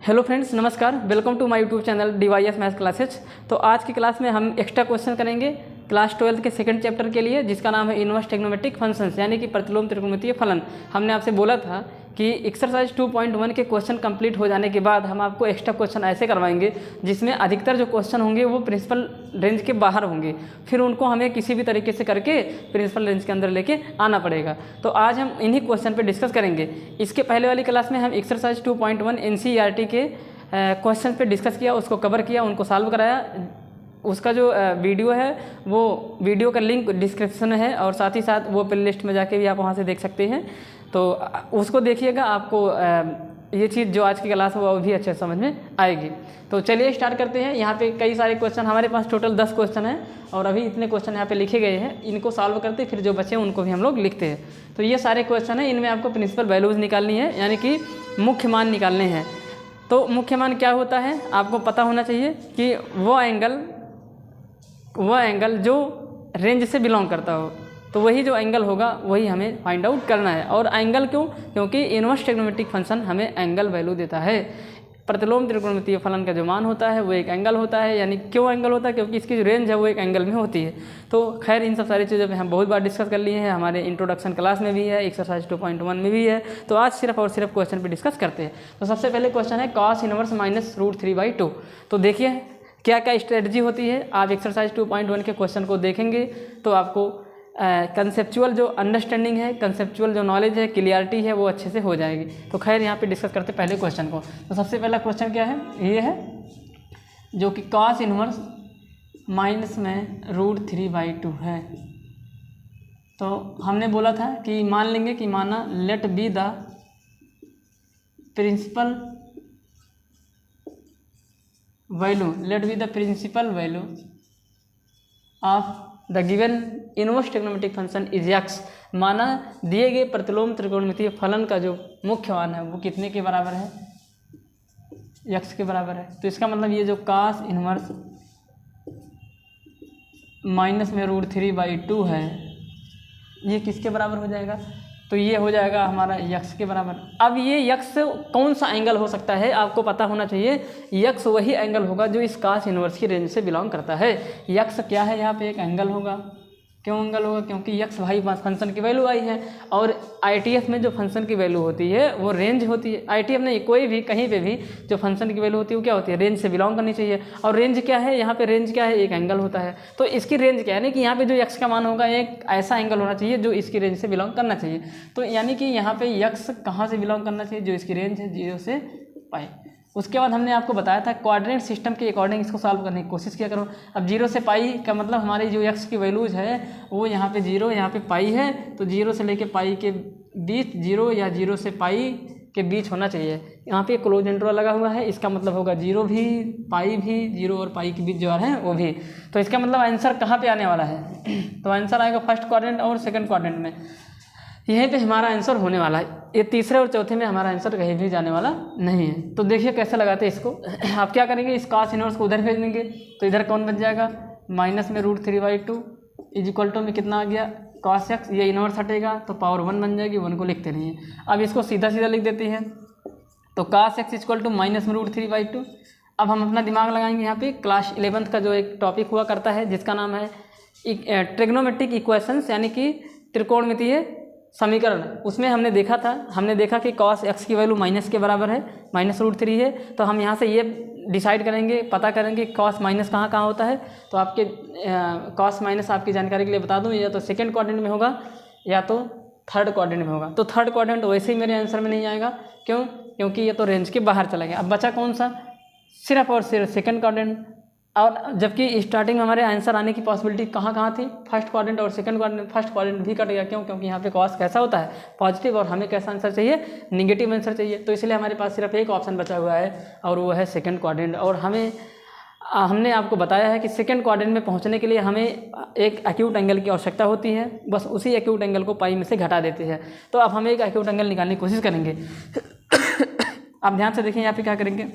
Hello friends, नमस्कार। Welcome to my YouTube channel DYS maths classes. तो आज की क्लास में हम एक्स्ट्रा क्वेश्चन करेंगे क्लास 12 के सेकंड चैप्टर के लिए, जिसका नाम है इनवर्स ट्रिग्नोमेट्रिक फंक्शंस, यानी कि प्रतिलोम त्रिकोणमितीय फलन। हमने आपसे बोला था कि एक्सरसाइज 2.1 के क्वेश्चन कंप्लीट हो जाने के बाद हम आपको एक्स्ट्रा क्वेश्चन ऐसे करवाएंगे जिसमें अधिकतर जो क्वेश्चन होंगे वो प्रिंसिपल रेंज के बाहर होंगे, फिर उनको हमें किसी भी तरीके से करके प्रिंसिपल रेंज के अंदर लेके आना पड़ेगा। तो आज हम इन्हीं क्वेश्चन पे डिस्कस करेंगे। इसके पहले वाली क्लास में हम एक्सरसाइज 2.1 NCERT के क्वेश्चन पे डिस्कस किया, उसको कवर किया, उनको सॉल्व कराया। उसका जो वीडियो है वो वीडियो का लिंक डिस्क्रिप्शन है और साथ ही साथ वो प्ले लिस्ट में जाके भी आप वहाँ से देख सकते हैं। तो उसको देखिएगा, आपको ये चीज़ जो आज की क्लास है वो भी अच्छे समझ में आएगी। तो चलिए स्टार्ट करते हैं। यहाँ पे कई सारे क्वेश्चन, हमारे पास टोटल 10 क्वेश्चन हैं और अभी इतने क्वेश्चन यहाँ पे लिखे गए हैं। इनको सॉल्व करते फिर जो बचे उनको भी हम लोग लिखते हैं। तो ये सारे क्वेश्चन हैं, इनमें आपको प्रिंसिपल वैल्यूज़ निकालनी है, यानी कि मुख्य मान निकालने हैं। तो मुख्य मान क्या होता है आपको पता होना चाहिए कि वो एंगल जो रेंज से बिलोंग करता हो, तो वही जो एंगल होगा वही हमें फाइंड आउट करना है। और एंगल क्यों? क्योंकि इनवर्स ट्रिग्नोमेट्रिक फंक्शन हमें एंगल वैल्यू देता है। प्रतिलोम त्रिकोणमितीय फलन का जो मान होता है वो एक एंगल होता है। यानी क्यों एंगल होता है? क्योंकि इसकी जो रेंज है वो एक एंगल में होती है। तो खैर, इन सब सारी चीज़ों पे हम बहुत बार डिस्कस कर लिए हैं, हमारे इंट्रोडक्शन क्लास में भी है, एक्सरसाइज 2.1 में भी है। तो आज सिर्फ और सिर्फ क्वेश्चन पे डिस्कस करते हैं। तो सबसे पहले क्वेश्चन है cos इनवर्स -√3/2। तो देखिए क्या क्या स्ट्रेटजी होती है। आप एक्सरसाइज 2.1 के क्वेश्चन को देखेंगे तो आपको कंसेप्चुअल जो अंडरस्टैंडिंग है, कंसेप्चुअल जो नॉलेज है, क्लियरिटी है, वो अच्छे से हो जाएगी। तो खैर यहाँ पे डिस्कस करते पहले क्वेश्चन को। तो सबसे पहला क्वेश्चन क्या है? ये है जो कि cos इनवर्स -√3/2 है। तो हमने बोला था कि मान लेंगे कि माना let be the principal value of the given inverse trigonometric function is x। माना दिए गए प्रतिलोम त्रिकोणमितीय फलन का जो मुख्य मान है वो कितने के बराबर है? x के बराबर है। तो इसका मतलब ये जो cos इनवर्स -√3/2 है, ये किसके बराबर हो जाएगा? तो ये हो जाएगा हमारा यक्स के बराबर। अब ये यक्स कौन सा एंगल हो सकता है आपको पता होना चाहिए। यक्स वही एंगल होगा जो इस cos इनवर्स की रेंज से बिलोंग करता है। यक्स क्या है? यहाँ पे एक एंगल होगा। क्यों एंगल होगा? क्योंकि यक्स भाई फंक्शन की वैल्यू आई है और ITF में जो फंक्शन की वैल्यू होती है वो रेंज होती है। ITF नहीं, कोई भी कहीं पे भी जो फंक्शन की वैल्यू होती है वो क्या होती है? रेंज से बिलोंग करनी चाहिए। और रेंज क्या है? यहाँ पे रेंज क्या है? एक एंगल होता है। तो इसकी रेंज क्या है? यानी कि यहाँ पे जो यक्स का मान होगा एक ऐसा एंगल होना चाहिए जो इसकी रेंज से बिलोंग करना चाहिए। तो यानी कि यहाँ पे यक्स कहाँ से बिलोंग करना चाहिए? जो इसकी रेंज है 0 से पाई। उसके बाद हमने आपको बताया था कोऑर्डिनेट सिस्टम के अकॉर्डिंग इसको सॉल्व करने की कोशिश किया करो। अब 0 से पाई का मतलब हमारी जो x की वैल्यूज है वो यहाँ पे 0, यहाँ पे पाई है। तो 0 से लेके पाई के बीच 0 या 0 से पाई के बीच होना चाहिए। यहाँ पे क्लोज इंटरवल लगा हुआ है, इसका मतलब होगा 0 भी, पाई भी, 0 और पाई के बीच जो है वो भी। तो इसका मतलब आंसर कहाँ पर आने वाला है? तो आंसर आएगा फर्स्ट क्वाड्रेंट और सेकेंड क्वाड्रेंट में। यहीं पे हमारा आंसर होने वाला है। ये तीसरे और चौथे में हमारा आंसर कहीं भी जाने वाला नहीं है। तो देखिए कैसे लगाते हैं इसको। आप क्या करेंगे? इस cos इनवर्स को उधर भेज देंगे तो इधर कौन बच जाएगा? -√3/2 इज इक्वल टू में कितना आ गया? cos x। ये इनवर्स हटेगा तो पावर 1 बन जाएगी, 1 को लिखते नहीं है। अब इसको सीधा सीधा लिख देते हैं। तो cos x इक्वल टू -√3/2। अब हम अपना दिमाग लगाएंगे। यहाँ पे क्लास 11th का जो एक टॉपिक हुआ करता है जिसका नाम है ट्रिग्नोमेट्रिक इक्वेशंस, यानी कि त्रिकोणमितीय समीकरण। उसमें हमने देखा कि cos x की वैल्यू माइनस के बराबर है, -√3 है। तो हम यहाँ से ये डिसाइड करेंगे, पता करेंगे cos माइनस कहाँ होता है। तो आपके cos माइनस आपकी जानकारी के लिए बता दूँ, या तो सेकेंड क्वाड्रेंट में होगा या तो थर्ड क्वाड्रेंट में होगा। तो थर्ड क्वाड्रेंट वैसे ही मेरे आंसर में नहीं आएगा। क्यों? क्योंकि ये तो रेंज के बाहर चला गया। अब बचा कौन सा? सिर्फ और सिर्फ सेकेंड क्वाड्रेंट। और जबकि स्टार्टिंग में हमारे आंसर आने की पॉसिबिलिटी कहाँ थी? फर्स्ट क्वाड्रेंट और सेकंड क्वाड्रेंट। फर्स्ट क्वाड्रेंट भी कट गया। क्यों? क्योंकि यहाँ पे cos कैसा होता है? पॉजिटिव, और हमें कैसा आंसर चाहिए? निगेटिव आंसर चाहिए। तो इसलिए हमारे पास सिर्फ एक ऑप्शन बचा हुआ है और वो है सेकंड क्वाड्रेंट। और हमने आपको बताया है कि सेकंड क्वाड्रेंट में पहुँचने के लिए हमें एक एक्यूट एंगल की आवश्यकता होती है। बस उसी एक्यूट एंगल को पाई में से घटा देते हैं। तो अब हम एक एक्यूट एंगल निकालने की कोशिश करेंगे। आप ध्यान से देखिए यहाँ पे क्या करेंगे।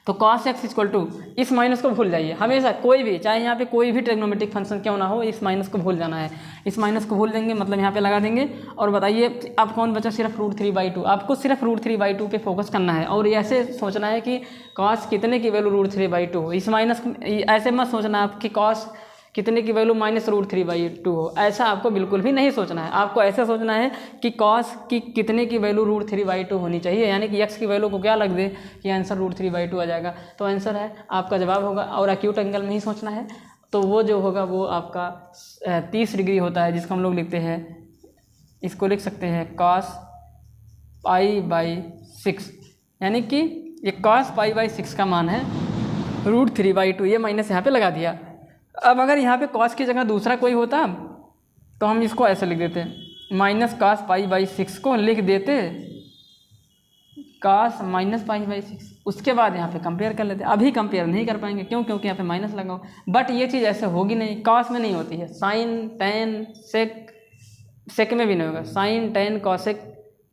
तो cos x इक्वल टू, इस माइनस को भूल जाइए हमेशा, कोई भी, चाहे यहाँ पे कोई भी ट्रिग्नोमेट्रिक फंक्शन क्यों ना हो, इस माइनस को भूल जाना है। इस माइनस को भूल देंगे मतलब यहाँ पे लगा देंगे। और बताइए अब कौन बचा, सिर्फ √3/2। आपको सिर्फ √3/2 पे फोकस करना है और ऐसे सोचना है कि cos कितने की वैल्यू √3/2 हो। इस माइनस ऐसे मत सोचना है कि cos कितने की वैल्यू -√3/2 हो, ऐसा आपको बिल्कुल भी नहीं सोचना है। आपको ऐसा सोचना है कि cos की कितने की वैल्यू √3/2 होनी चाहिए, यानी कि x की वैल्यू को क्या लग दे कि आंसर √3/2 आ जाएगा। तो आंसर है आपका जवाब होगा। और एक्यूट एंगल में ही सोचना है, तो वो जो होगा वो आपका 30 डिग्री होता है, जिसको हम लोग लिखते हैं, इसको लिख सकते हैं cos π/6, यानी कि ये cos π/6 का मान है √3/2। ये माइनस यहाँ पे लगा दिया। अब अगर यहाँ पे cos की जगह दूसरा कोई होता तो हम इसको ऐसे लिख देते, -cos π/6 को लिख देते cos -π/6, उसके बाद यहाँ पे कंपेयर कर लेते। अभी कंपेयर नहीं कर पाएंगे, क्यों? क्योंकि यहाँ पे माइनस लगाओ। बट ये चीज़ ऐसे होगी नहीं, cos में नहीं होती है, sin tan sec में भी नहीं होगा, sin tan cosec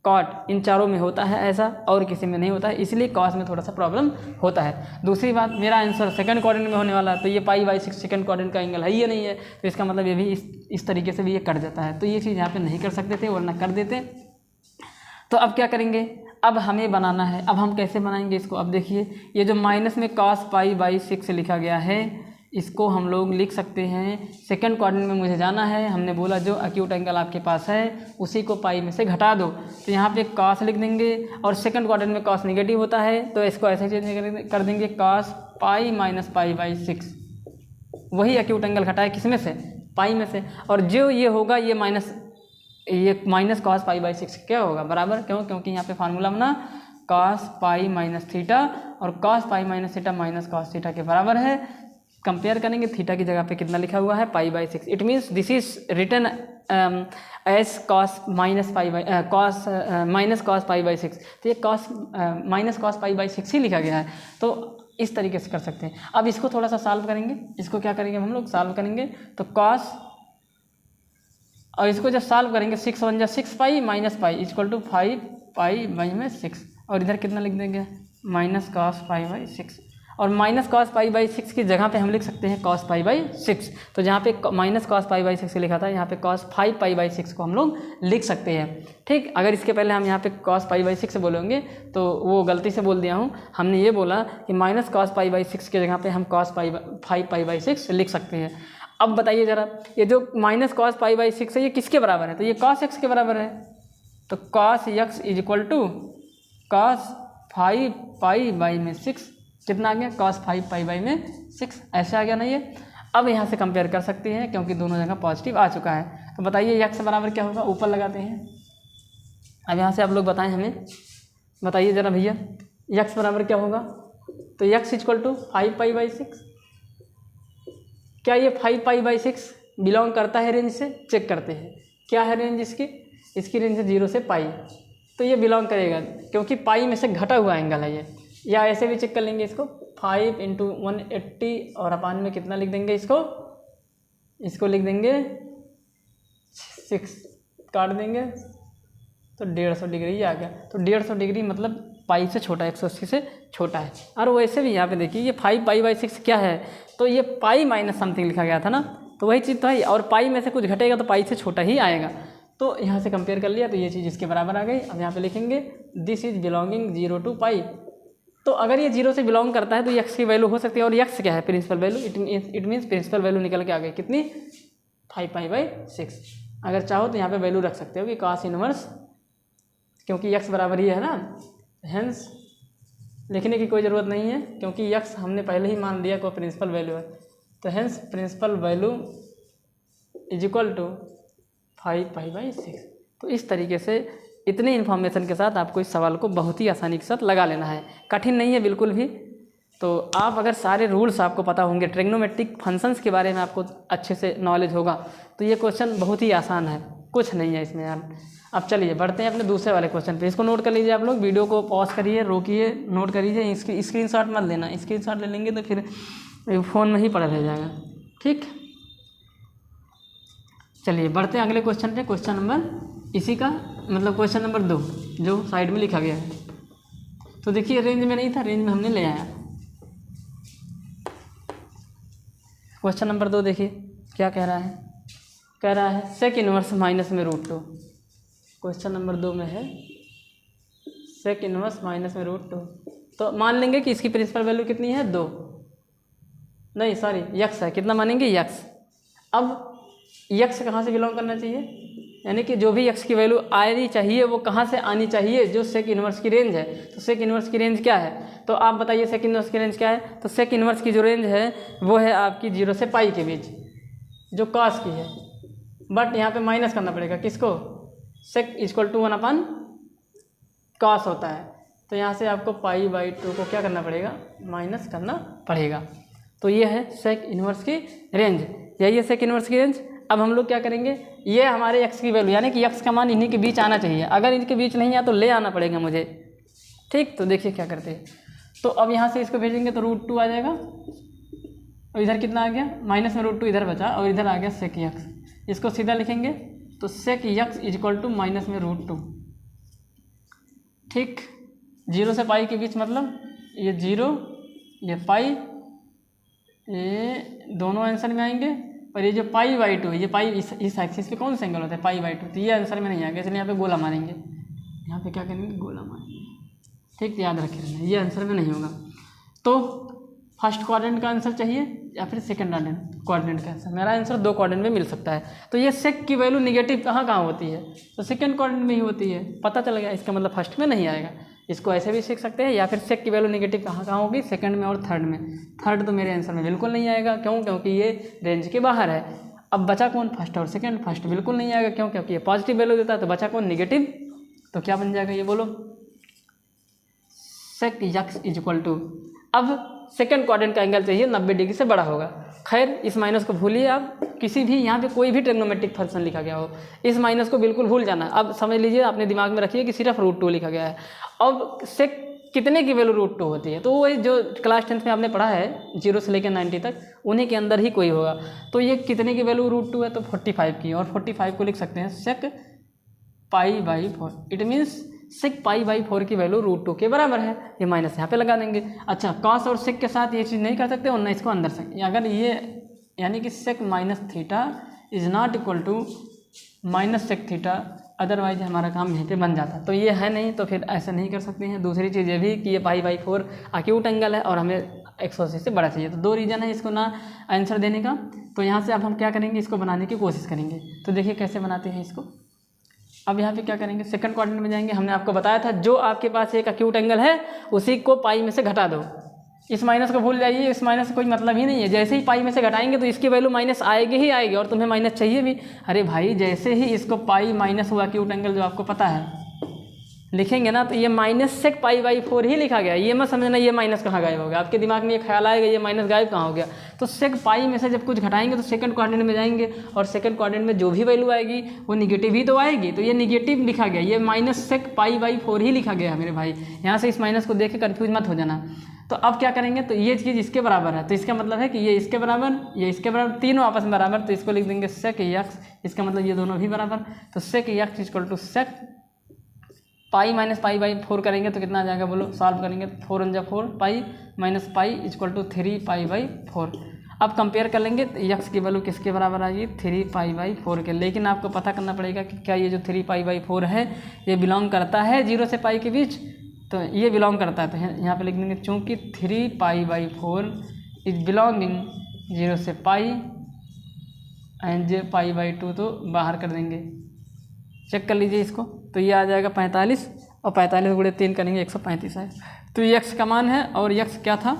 cot इन चारों में होता है ऐसा, और किसी में नहीं होता है, इसलिए cos में थोड़ा सा प्रॉब्लम होता है। दूसरी बात, मेरा आंसर सेकंड क्वाड्रेंट में होने वाला है, तो ये π/6 सेकंड क्वाड्रेंट का एंगल है ही नहीं है, तो इसका मतलब ये भी इस तरीके से भी ये कट जाता है। तो ये चीज़ यहाँ पे नहीं कर सकते थे, वरना कर देते। तो अब क्या करेंगे, अब हमें बनाना है। अब हम कैसे बनाएंगे इसको, अब देखिए ये जो माइनस में cos π/6 लिखा गया है, इसको हम लोग लिख सकते हैं, सेकंड क्वाड्रेंट में मुझे जाना है। हमने बोला जो एक्यूट एंगल आपके पास है उसी को पाई में से घटा दो, तो यहाँ पे cos लिख देंगे, और सेकंड क्वाड्रेंट में cos नेगेटिव होता है तो इसको ऐसे चेंज कर देंगे cos π - π/6। वही एक्यूट एंगल घटाए किसमें से, पाई में से, और जो ये होगा ये माइनस cos π/6 क्या होगा बराबर, क्योंकि यहाँ पे फार्मूला बना cos π - थीटा, और cos π - theta minus cos theta के बराबर है। कंपेयर करेंगे, थीटा की जगह पे कितना लिखा हुआ है π/6। It means this is written as cos -cos π/6, तो ये -cos π/6 ही लिखा गया है। तो इस तरीके से कर सकते हैं। अब इसको थोड़ा सा सॉल्व करेंगे, इसको क्या करेंगे हम लोग सॉल्व करेंगे, तो cos, और इसको जब सॉल्व करेंगे 6 1 6 pi minus pi equal to 5 π/6, और इधर कितना लिख देंगे -cos π/6, और -cos π/6 की जगह पे हम लिख सकते हैं cos π/6। तो जहाँ पे -cos π/6 लिखा था, यहाँ पे cos 5 π/6 को हम लोग लिख सकते हैं। ठीक, अगर इसके पहले हम यहाँ पे cos π/6 बोलेंगे तो वो गलती से बोल दिया हूँ। हमने ये बोला कि -cos π/6 की जगह पे हम cos 5 π/6 लिख सकते हैं। अब बताइए ज़रा, ये जो -cos π/6 है ये किसके बराबर है, तो ये cos x के बराबर है। तो cos x equal to cos 5 π/6 कितना आ गया, cos 5 π/6, ऐसे आ गया ना ये। अब यहाँ से कंपेयर कर सकते हैं क्योंकि दोनों जगह पॉजिटिव आ चुका है। तो बताइए x बराबर क्या होगा, ऊपर लगाते हैं। अब यहाँ से आप लोग बताएं हमें, बताइए ज़रा भैया x बराबर क्या होगा, तो x इक्वल टू 5 π/6। क्या ये 5 π/6 बिलोंग करता है रेंज से, चेक करते हैं क्या है रेंज इसकी रेंज है 0 से पाई, तो ये बिलोंग करेगा क्योंकि पाई में से घटा हुआ एंगल है ये। या ऐसे भी चेक कर लेंगे इसको, 5 × 180 और अपान में कितना लिख देंगे, इसको लिख देंगे 6, काट देंगे तो 150 डिग्री आ गया। तो 150 डिग्री मतलब पाई से छोटा है, 180 से छोटा है। और वैसे भी यहाँ पे देखिए ये 5 π/6 क्या है, तो ये पाई माइनस समथिंग लिखा गया था ना, तो वही चीज़ तो है, और पाई में से कुछ घटेगा तो पाई से छोटा ही आएगा। तो यहाँ से कंपेयर कर लिया तो ये चीज़ इसके बराबर आ गई। अब यहाँ पे लिखेंगे दिस इज बिलोंगिंग 0 to पाई। तो अगर ये 0 से बिलोंग करता है तो x की वैल्यू हो सकती है, और x क्या है, principal value. It means principal value निकल के आ गई कितनी, 5 π/6। अगर चाहो तो यहाँ पे वैल्यू रख सकते हो कि cos इनवर्स, क्योंकि x बराबर ही है ना, हेंस लिखने की कोई ज़रूरत नहीं है क्योंकि x हमने पहले ही मान लिया कोई प्रिंसिपल वैल्यू है। तो hence principal value is equal to 5 π/6। तो इस तरीके से इतने इन्फॉर्मेशन के साथ आपको इस सवाल को बहुत ही आसानी के साथ लगा लेना है, कठिन नहीं है बिल्कुल भी। तो आप अगर सारे रूल्स आपको पता होंगे, ट्रिग्नोमेट्रिक फंक्शंस के बारे में आपको अच्छे से नॉलेज होगा, तो ये क्वेश्चन बहुत ही आसान है, कुछ नहीं है इसमें यार। अब चलिए बढ़ते हैं अपने दूसरे वाले क्वेश्चन पे। इसको नोट कर लीजिए आप लोग, वीडियो को पॉज करिए, रोकिए, नोट करिए। इसकी स्क्रीनशॉट मत लेना, स्क्रीनशॉट ले लेंगे तो फिर फ़ोन में ही पड़ा रह जाएगा। ठीक, चलिए बढ़ते हैं अगले क्वेश्चन पे। क्वेश्चन नंबर इसी का मतलब क्वेश्चन नंबर 2 जो साइड में लिखा गया है। तो देखिए रेंज में नहीं था, रेंज में हमने ले आया। क्वेश्चन नंबर 2 देखिए क्या कह रहा है। कह रहा है सेक इनवर्स माइनस में √2। क्वेश्चन नंबर 2 में है सेक इनवर्स माइनस में √2। तो मान लेंगे कि इसकी प्रिंसिपल वैल्यू कितनी है 2, नहीं सॉरी यक्स है, कितना मानेंगे यक्स। अब यक्स कहाँ से बिलोंग करना चाहिए, यानी कि जो भी यक्स की वैल्यू आनी चाहिए वो कहाँ से आनी चाहिए, जो सेक इनवर्स की रेंज है। तो सेक इनवर्स की रेंज क्या है, तो आप बताइए सेक इनवर्स की रेंज क्या है। तो सेक इनवर्स की जो रेंज है वो है आपकी 0 से पाई के बीच, जो कॉस की है। बट यहाँ पे माइनस करना पड़ेगा किसको, सेक इक्वल टू 1/, कॉस होता है। तो यहाँ से आपको π/2 को क्या करना पड़ेगा, माइनस करना पड़ेगा। तो ये है सेक इनवर्स की रेंज, यही है सेक इनवर्स की रेंज। अब हम लोग क्या करेंगे, ये हमारे x की वैल्यू यानी कि x का मान इन्हीं के बीच आना चाहिए। अगर इनके बीच नहीं आया तो ले आना पड़ेगा मुझे, ठीक। तो देखिए क्या करते हैं। तो अब यहाँ से इसको भेजेंगे तो √2 आ जाएगा, और इधर कितना आ गया, माइनस में √2 इधर बचा, और इधर आ गया सेक x। इसको सीधा लिखेंगे तो sec x equal to minus में √2, ठीक। 0 से पाई के बीच मतलब ये 0 ये पाई, ये दोनों आंसर में आएंगे। और ये जो π/2 है, ये पाई इस एक्सिस पे कौन सा एंगल होता है, π/2, तो ये आंसर में नहीं आएगा, इसलिए यहाँ पे गोला मारेंगे। यहाँ पे क्या करेंगे, गोला मारेंगे, ठीक। याद रखे रहना, ये आंसर में नहीं होगा। तो फर्स्ट क्वाड्रेंट का आंसर चाहिए या फिर सेकंड क्वाड्रेंट का आंसर। मेरा आंसर 2 क्वाड्रेंट में मिल सकता है। तो ये सेक की वैल्यू निगेटिव कहाँ कहाँ होती है, तो सेकंड क्वाड्रेंट में ही होती है, पता चल गया। इसका मतलब फर्स्ट में नहीं आएगा। इसको ऐसे भी सीख सकते हैं, या फिर सेक की वैल्यू निगेटिव कहाँ कहाँ होगी, सेकंड में और थर्ड में। थर्ड तो मेरे आंसर में बिल्कुल नहीं आएगा, क्यों, क्योंकि ये रेंज के बाहर है। अब बचा कौन, फर्स्ट और सेकंड। फर्स्ट बिल्कुल नहीं आएगा, क्यों, क्योंकि ये पॉजिटिव वैल्यू देता है। तो बचा कौन, निगेटिव। तो क्या बन जाएगा ये बोलो, सेक x इक्वल टू, अब सेकंड क्वाड्रेंट का एंगल चाहिए 90 डिग्री से बड़ा होगा। खैर इस माइनस को भूलिए आप, किसी भी यहाँ पे कोई भी ट्रिग्नोमेट्रिक फंक्शन लिखा गया हो, इस माइनस को बिल्कुल भूल जाना। अब समझ लीजिए, अपने दिमाग में रखिए कि सिर्फ √2 लिखा गया है। अब सेक कितने की वैल्यू √2 होती है, तो वो जो क्लास 10th में आपने पढ़ा है 0 से लेकर 90 तक, उन्हीं के अंदर ही कोई होगा। तो ये कितने की वैल्यू √2 है, तो 45 की, और 45 को लिख सकते हैं सेक π/4। इट मीन्स सेक π/4 की वैल्यू √2 के बराबर है। ये माइनस यहाँ पे लगा देंगे। अच्छा, कॉस और सेक के साथ ये चीज़ नहीं कर सकते, और न इसको अंदर से, अगर ये यानी कि sec minus theta is not equal to minus sec theta, otherwise हमारा काम यहीं पे बन जाता। तो ये है नहीं, तो फिर ऐसा नहीं कर सकते हैं। दूसरी चीज़ ये भी कि ये π/4 एक्यूट एंगल है और हमें 180 से बड़ा चाहिए। तो 2 रीज़न है इसको ना आंसर देने का। तो यहाँ से अब हम क्या करेंगे, इसको बनाने की कोशिश करेंगे। तो देखिए कैसे बनाते हैं इसको। अब यहाँ पे क्या करेंगे, सेकंड क्वाड्रेंट में जाएंगे। हमने आपको बताया था जो आपके पास एक एक्यूट एंगल है उसी को पाई में से घटा दो। इस माइनस को भूल जाइए, इस माइनस का कोई मतलब ही नहीं है। जैसे ही पाई में से घटाएंगे तो इसकी वैल्यू माइनस आएगी ही आएगी, और तुम्हें माइनस चाहिए भी। अरे भाई, जैसे ही इसको पाई माइनस हुआ एक्यूट एंगल जो आपको पता है लिखेंगे ना, तो ये माइनस सेक π/4 ही लिखा गया। ये मत समझना ये माइनस कहाँ गायब हो गया, आपके दिमाग में ये ख्याल आएगा ये माइनस गायब कहाँ हो गया। तो सेक पाई में से जब कुछ घटाएंगे तो सेकंड क्वाड्रेंट में जाएंगे, और सेकंड क्वाड्रेंट में जो भी वैल्यू आएगी वो निगेटिव ही तो आएगी। तो ये निगेटिव लिखा गया, ये माइनस सेक π/4 ही लिखा गया मेरे भाई। यहाँ से इस माइनस को देख के कन्फ्यूज मत हो जाना। तो अब क्या करेंगे, तो ये चीज़ इसके बराबर है, तो इसका मतलब है कि ये इसके बराबर, ये इसके बराबर, तीनों आपस में बराबर। तो इसको लिख देंगे सेक x, इसका मतलब ये दोनों भी बराबर। तो sec x equal to sec pi minus π/4 करेंगे तो कितना आ जाएगा बोलो, सॉल्व करेंगे 4 × 4 pi minus pi equal to 3 π/4। अब कंपेयर कर लेंगे तो x की वैल्यू किसके बराबर आएगी, 3 π/4 के। लेकिन आपको पता करना पड़ेगा कि क्या ये जो 3 π/4 है ये बिलोंग करता है 0 से पाई के बीच। तो ये बिलोंग करता है, तो यहाँ पे लिख देंगे चूँकि 3 π/4 इज बिलोंगिंग 0 से पाई एंड π/2 तो बाहर कर देंगे। चेक कर लीजिए इसको, तो ये आ जाएगा 45, और 45 × 3 करेंगे 135 है। तो ये x का मान है, और x क्या था,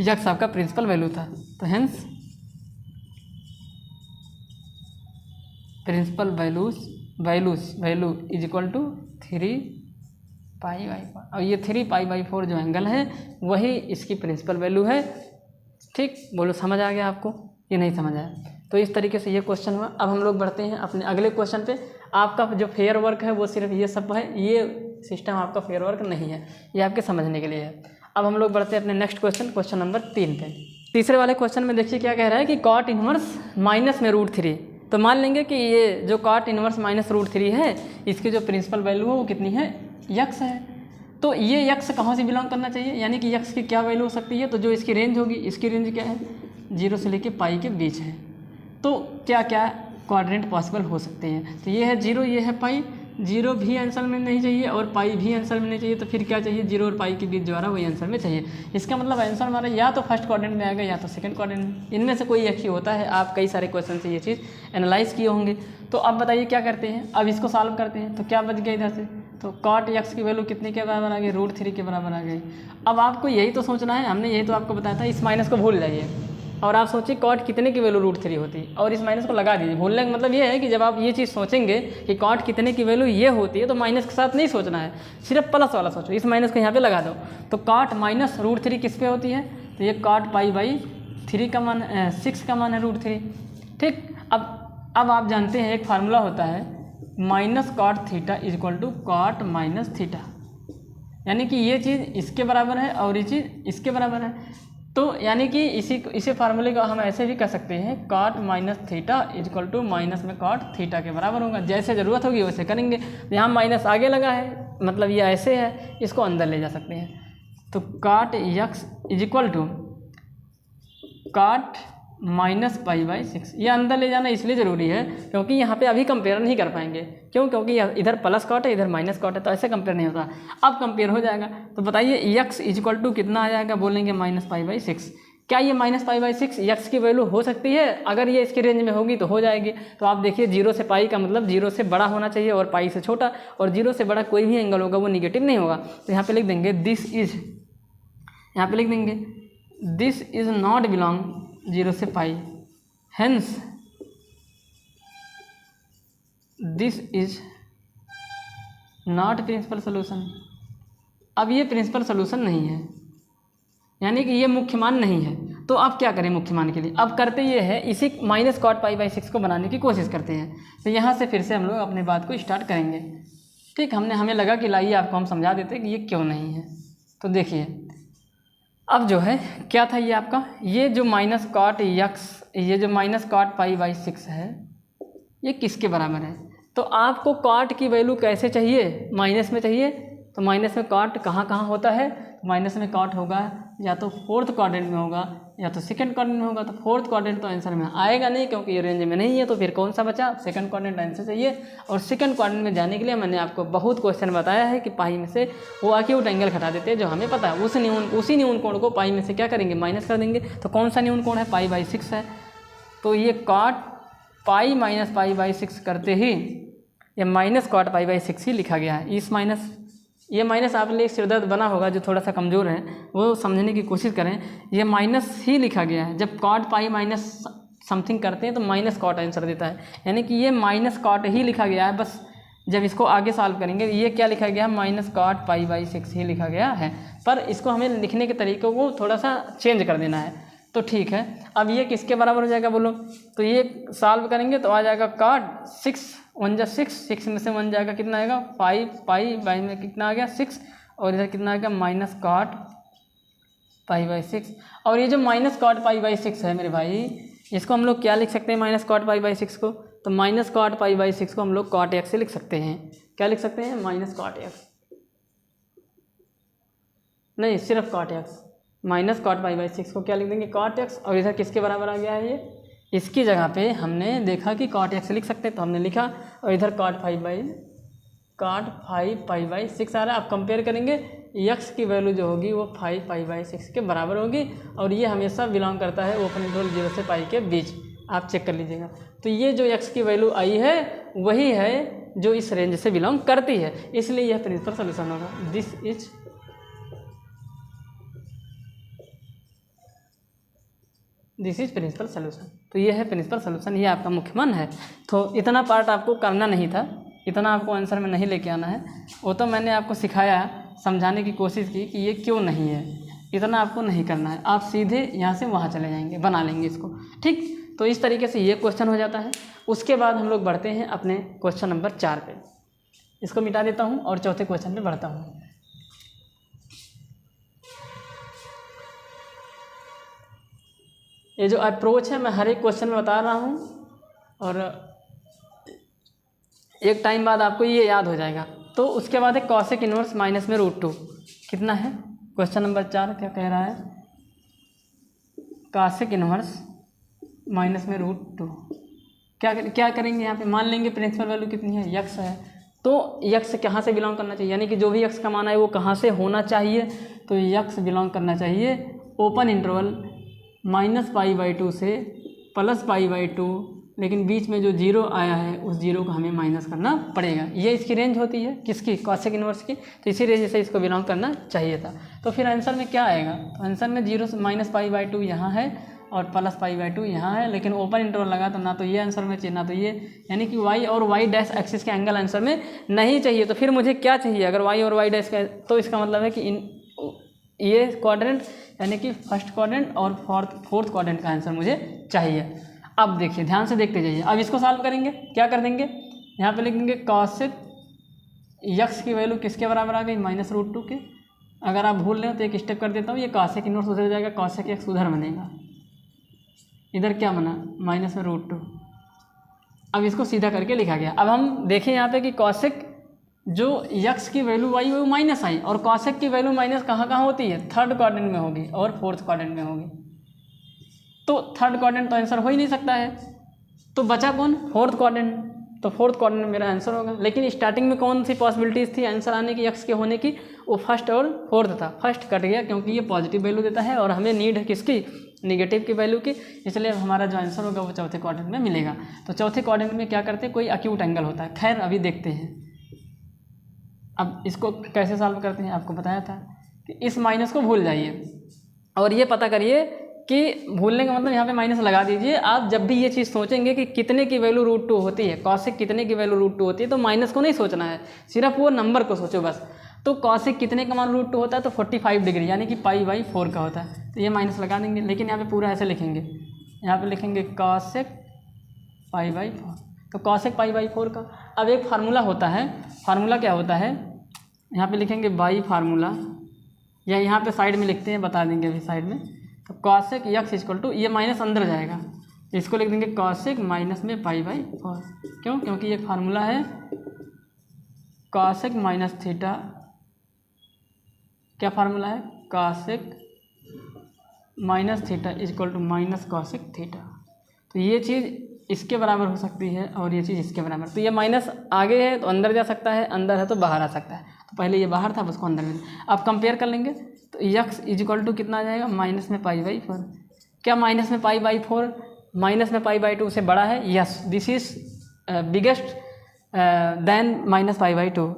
x आपका प्रिंसिपल वैल्यू था। तो hence principal value is equal to 3 π/4, और ये 3 π/4 जो एंगल है वही इसकी प्रिंसिपल वैल्यू है। ठीक, बोलो समझ आ गया आपको, ये नहीं समझ आया। तो इस तरीके से ये क्वेश्चन हुआ। अब हम लोग बढ़ते हैं अपने अगले क्वेश्चन पे। आपका जो फेयर वर्क है वो सिर्फ ये सब है, ये सिस्टम आपका फेयर वर्क नहीं है, ये आपके समझने के लिए है। अब हम लोग बढ़ते हैं अपने नेक्स्ट क्वेश्चन नंबर 3 पे। तीसरे वाले क्वेश्चन में देखिए क्या कह रहा है कि कॉट इनवर्स माइनस में √3। तो मान लेंगे कि ये जो कॉट इनवर्स माइनस √3 है, इसकी जो प्रिंसिपल वैल्यू है वो कितनी है, x है। तो ये x कहाँ से बिलोंग करना चाहिए, यानी कि x की क्या वैल्यू हो सकती है, तो जो इसकी रेंज होगी, इसकी रेंज क्या है, 0 से लेके पाई के बीच है। तो क्या क्या क्वाड्रेंट पॉसिबल हो सकते हैं, तो ये है 0, ये है पाई, 0 भी आंसर में नहीं चाहिए और पाई भी आंसर में नहीं चाहिए, तो फिर क्या चाहिए, 0 और पाई के बीच जो आ रहा है वही आंसर में चाहिए। इसका मतलब आंसर हमारा या तो फर्स्ट क्वाड्रेंट में आएगा या तो सेकंड क्वाड्रेंट में, इनमें से कोई एक ही होता है। आप कई सारे क्वेश्चन से ये चीज़ एनालाइज किए होंगे। तो अब बताइए क्या करते हैं, अब इसको सॉल्व करते हैं। तो क्या बच गया इधर से, तो cot x की वैल्यू कितने के बराबर आ गई, √3 के बराबर आ गई। अब आपको यही तो सोचना है, हमने यही तो आपको बताया था, इस माइनस को भूल जाइए और आप सोचिए cot कितने की वैल्यू √3 होती है और इस माइनस को लगा दीजिए। भूलने का मतलब ये है कि जब आप ये चीज़ सोचेंगे कि cot कितने की वैल्यू ये होती है तो माइनस के साथ नहीं सोचना है, सिर्फ प्लस वाला सोचो। इस माइनस को यहाँ पे लगा दो, तो cot माइनस √3 किस पे होती है, तो ये cot π/3 का मान 6 का मान है √3। ठीक, अब आप जानते हैं एक फार्मूला होता है -cot theta = cot minus theta, यानी कि ये चीज़ इसके बराबर है और ये चीज़ इसके बराबर है। तो यानी कि इसी फार्मूले को हम ऐसे भी कर सकते हैं, cot माइनस थीटा = माइनस में cot थीटा के बराबर होगा। जैसे ज़रूरत होगी वैसे करेंगे। यहाँ माइनस आगे लगा है, मतलब ये ऐसे है, इसको अंदर ले जा सकते हैं। तो cot x = cot माइनस π/6, ये अंदर ले जाना इसलिए ज़रूरी है क्योंकि यहाँ पे अभी कंपेयर नहीं कर पाएंगे। क्यों, क्योंकि इधर प्लस cot है इधर माइनस cot है, तो ऐसे कंपेयर नहीं होता। अब कंपेयर हो जाएगा, तो बताइए x = कितना आ जाएगा, बोलेंगे -π/6। क्या ये -π/6 x की वैल्यू हो सकती है, अगर ये इसके रेंज में होगी तो हो जाएगी। तो आप देखिए 0 से पाई का मतलब 0 से बड़ा होना चाहिए और पाई से छोटा, और 0 से बड़ा कोई भी एंगल होगा वो निगेटिव नहीं होगा। तो यहाँ पे लिख देंगे दिस इज, यहाँ पे लिख देंगे दिस इज नॉट बिलोंग 0 से pi, hence this is not principal solution. अब ये प्रिंसिपल सोल्यूशन नहीं है, यानी कि ये मुख्य मान नहीं है। तो अब क्या करें मुख्य मान के लिए, अब करते ये है इसी -cot π/6 को बनाने की कोशिश करते हैं। तो यहाँ से फिर से हम लोग अपने बात को स्टार्ट करेंगे। ठीक, हमें लगा कि लाइए आपको हम समझा देते कि ये क्यों नहीं है। तो देखिए अब जो है क्या था ये आपका, ये जो -cot x, ये जो -cot π/6 है, ये किसके बराबर है। तो आपको cot की वैल्यू कैसे चाहिए, माइनस में चाहिए। तो माइनस में cot कहाँ कहाँ होता है, तो माइनस में cot होगा या तो फोर्थ क्वाड्रेंट में होगा या तो सेकंड क्वाड्रेंट में होगा। तो फोर्थ क्वाड्रेंट तो आंसर में आएगा नहीं क्योंकि ये रेंज में नहीं है, तो फिर कौन सा बचा, सेकंड क्वाड्रेंट आंसर चाहिए। और सेकंड क्वाड्रेंट में जाने के लिए मैंने आपको बहुत क्वेश्चन बताया है कि पाई में से वो एक्यूट एंगल घटा देते हैं जो हमें पता है, उसी न्यून कोण को पाई में से क्या करेंगे, माइनस कर देंगे। तो कौन सा न्यून कोण है, π/6 है। तो ये cot पाई माइनस π/6 करते ही ये -cot π/6 ही लिखा गया है। इस माइनस, ये माइनस आप लिए सिरदर्द बना होगा जो थोड़ा सा कमज़ोर है वो समझने की कोशिश करें, ये माइनस ही लिखा गया है। जब cot पाई माइनस समथिंग करते हैं तो -cot आंसर देता है, यानी कि ये -cot ही लिखा गया है। बस जब इसको आगे सॉल्व करेंगे ये क्या लिखा गया है, -cot π/6 ही लिखा गया है, पर इसको हमें लिखने के तरीक़ों को थोड़ा सा चेंज कर देना है। तो ठीक है, अब ये किसके बराबर हो जाएगा बोलो, तो ये सॉल्व करेंगे तो आ जाएगा cot 6 1 जा 6 में से 1 जाएगा, कितना आएगा 5, पाई बाई में कितना आ गया 6, और इधर कितना आ गया -cot π/6। और ये जो -cot π/6 है मेरे भाई, इसको हम लोग क्या लिख सकते हैं, -cot π/6 को, तो -cot π/6 को हम लोग cot x से लिख सकते हैं। क्या लिख सकते हैं, -cot x, नहीं सिर्फ cot x, -cot π/6 को क्या लिख देंगे, cot x। और इधर किसके बराबर आ गया है, ये इसकी जगह पे हमने देखा कि cot x लिख सकते हैं तो हमने लिखा, और इधर cot 5 π/6 आ रहा है। आप कंपेयर करेंगे x की वैल्यू जो होगी वो 5 π/6 के बराबर होगी, और ये हमेशा बिलोंग करता है ओपन इंटरवल 0 से पाई के बीच, आप चेक कर लीजिएगा। तो ये जो x की वैल्यू आई है वही है जो इस रेंज से बिलोंग करती है, इसलिए यह प्रिंसिपल सोल्यूशन होगा। This is principal solution. तो ये है प्रिंसिपल सोल्यूशन, ये आपका मुख्य मान है। तो इतना पार्ट आपको करना नहीं था, इतना आपको आंसर में नहीं लेके आना है, वो तो मैंने आपको सिखाया, समझाने की कोशिश की कि ये क्यों नहीं है, इतना आपको नहीं करना है। आप सीधे यहाँ से वहाँ चले जाएंगे, बना लेंगे इसको। ठीक, तो इस तरीके से ये क्वेश्चन हो जाता है। उसके बाद हम लोग बढ़ते हैं अपने क्वेश्चन नंबर 4 पे। इसको मिटा देता हूँ और चौथे क्वेश्चन पे बढ़ता हूँ। ये जो अप्रोच है मैं हर एक क्वेश्चन में बता रहा हूँ, और एक टाइम बाद आपको ये याद हो जाएगा। तो उसके बाद है cosec इनवर्स माइनस में √2, कितना है, क्वेश्चन नंबर 4 क्या कह रहा है, कॉसेक इनवर्स माइनस में √2। क्या करेंगे यहाँ पे, मान लेंगे प्रिंसिपल वैल्यू कितनी है, यक्स है, तो यक्स कहाँ से बिलोंग करना चाहिए, यानी कि जो भी यक्स का मान है वो कहाँ से होना चाहिए, तो यक्स बिलोंग करना चाहिए ओपन इंटरवल -π/2 से +π/2, लेकिन बीच में जो जीरो आया है उस जीरो को हमें माइनस करना पड़ेगा। ये इसकी रेंज होती है किसकी, कॉसेक इनवर्स की, तो इसी रेंज से इसको बिलोंग करना चाहिए था। तो फिर आंसर में क्या आएगा, तो आंसर में 0 से -π/2 यहाँ है और +π/2 यहाँ है, लेकिन ओपन इंटरवल लगा तो ना तो ये आंसर में चाहिए ना तो ये, यानी कि y और y डैश एक्सिस के एंगल आंसर में नहीं चाहिए। तो फिर मुझे क्या चाहिए, अगर y और y डैश का, तो इसका मतलब है कि ये क्वाड्रेंट यानी कि फर्स्ट क्वाड्रेंट और फोर्थ क्वाड्रेंट का आंसर मुझे चाहिए। अब देखिए ध्यान से देखते जाइए, अब इसको सॉल्व करेंगे, क्या कर देंगे, यहाँ पे लिख देंगे कॉसेक यक्स की वैल्यू किसके बराबर आ गई, -√2 के। अगर आप भूल रहे हो तो एक स्टेप कर देता हूँ, ये कॉसेक इनवर्स उधर जाएगा, कॉसेक यक्स उधर बनेगा, इधर क्या बना -√2। अब इसको सीधा करके लिखा गया। अब हम देखें यहाँ पे कि कॉसेक जो यक्स की वैल्यू आई वो माइनस आई, और कॉसेक की वैल्यू माइनस कहाँ कहाँ होती है, थर्ड क्वाड्रेंट में होगी और फोर्थ क्वाड्रेंट में होगी। तो थर्ड क्वाड्रेंट तो आंसर हो ही नहीं सकता है, तो बचा कौन, फोर्थ क्वाड्रेंट, तो फोर्थ क्वाड्रेंट में मेरा आंसर होगा। लेकिन स्टार्टिंग में कौन सी पॉसिबिलिटीज़ थी आंसर आने की यक्स के होने की, वो फर्स्ट और फोर्थ था, फर्स्ट कट गया क्योंकि ये पॉजिटिव वैल्यू देता है और हमें नीड है किसकी, नेगेटिव की वैल्यू की, इसलिए हमारा जो आंसर होगा वो चौथे क्वाड्रेंट में मिलेगा। तो चौथे क्वाड्रेंट में क्या करते हैं, कोई एक्यूट एंगल होता है, खैर अभी देखते हैं। अब इसको कैसे सॉल्व करते हैं, आपको बताया था कि इस माइनस को भूल जाइए और ये पता करिए कि भूलने का मतलब यहाँ पे माइनस लगा दीजिए। आप जब भी ये चीज़ सोचेंगे कि कितने की वैल्यू √2 होती है, कॉसेक कितने की वैल्यू √2 होती है, तो माइनस को नहीं सोचना है, सिर्फ वो नंबर को सोचो बस। तो कॉसेक कितने का मान √2 होता है, तो 45 डिग्री यानी कि π/4 का होता है, तो ये माइनस लगा देंगे। लेकिन यहाँ पे पूरा ऐसे लिखेंगे, यहाँ पे लिखेंगे कॉसेक π/4, तो कॉसेक π/4 का। अब एक फार्मूला होता है, फार्मूला क्या होता है, यहाँ पे लिखेंगे बाई फार्मूला, या यहाँ पे साइड में लिखते हैं, बता देंगे अभी साइड में। तो कॉसेक यक्स इक्वल टू, ये माइनस अंदर जाएगा, इसको लिख देंगे कॉसेक माइनस में π/4। क्यों, क्योंकि ये फार्मूला है कॉसेक माइनस थीटा, क्या फार्मूला है, cosec minus theta equal to minus cosec theta. तो ये चीज़ इसके बराबर हो सकती है और ये चीज़ इसके बराबर, तो ये माइनस आगे है तो अंदर जा सकता है, अंदर है तो बाहर आ सकता है, तो पहले ये बाहर था, अब उसको अंदर में। अब कंपेयर कर लेंगे तो यक्स इक्वल टू कितना आ जाएगा, माइनस में π/4। क्या माइनस में π/4 माइनस में π/2 से बड़ा है, yes, this is biggest than -π/2।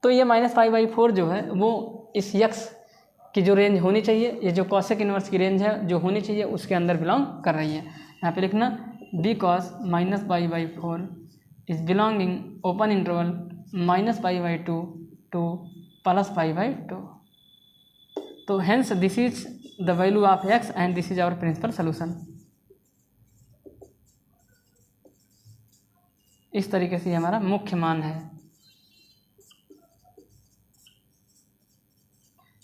तो ये -π/4 जो है वो इस यक्स की जो रेंज होनी चाहिए, ये जो कॉसेक इनवर्स की रेंज है जो होनी चाहिए उसके अंदर बिलोंग कर रही है। यहाँ पे लिखना because -π/4 is belonging open interval -π/2 to +π/2। तो hence this is the value of x and this is our principal solution. इस तरीके से हमारा मुख्य मान है।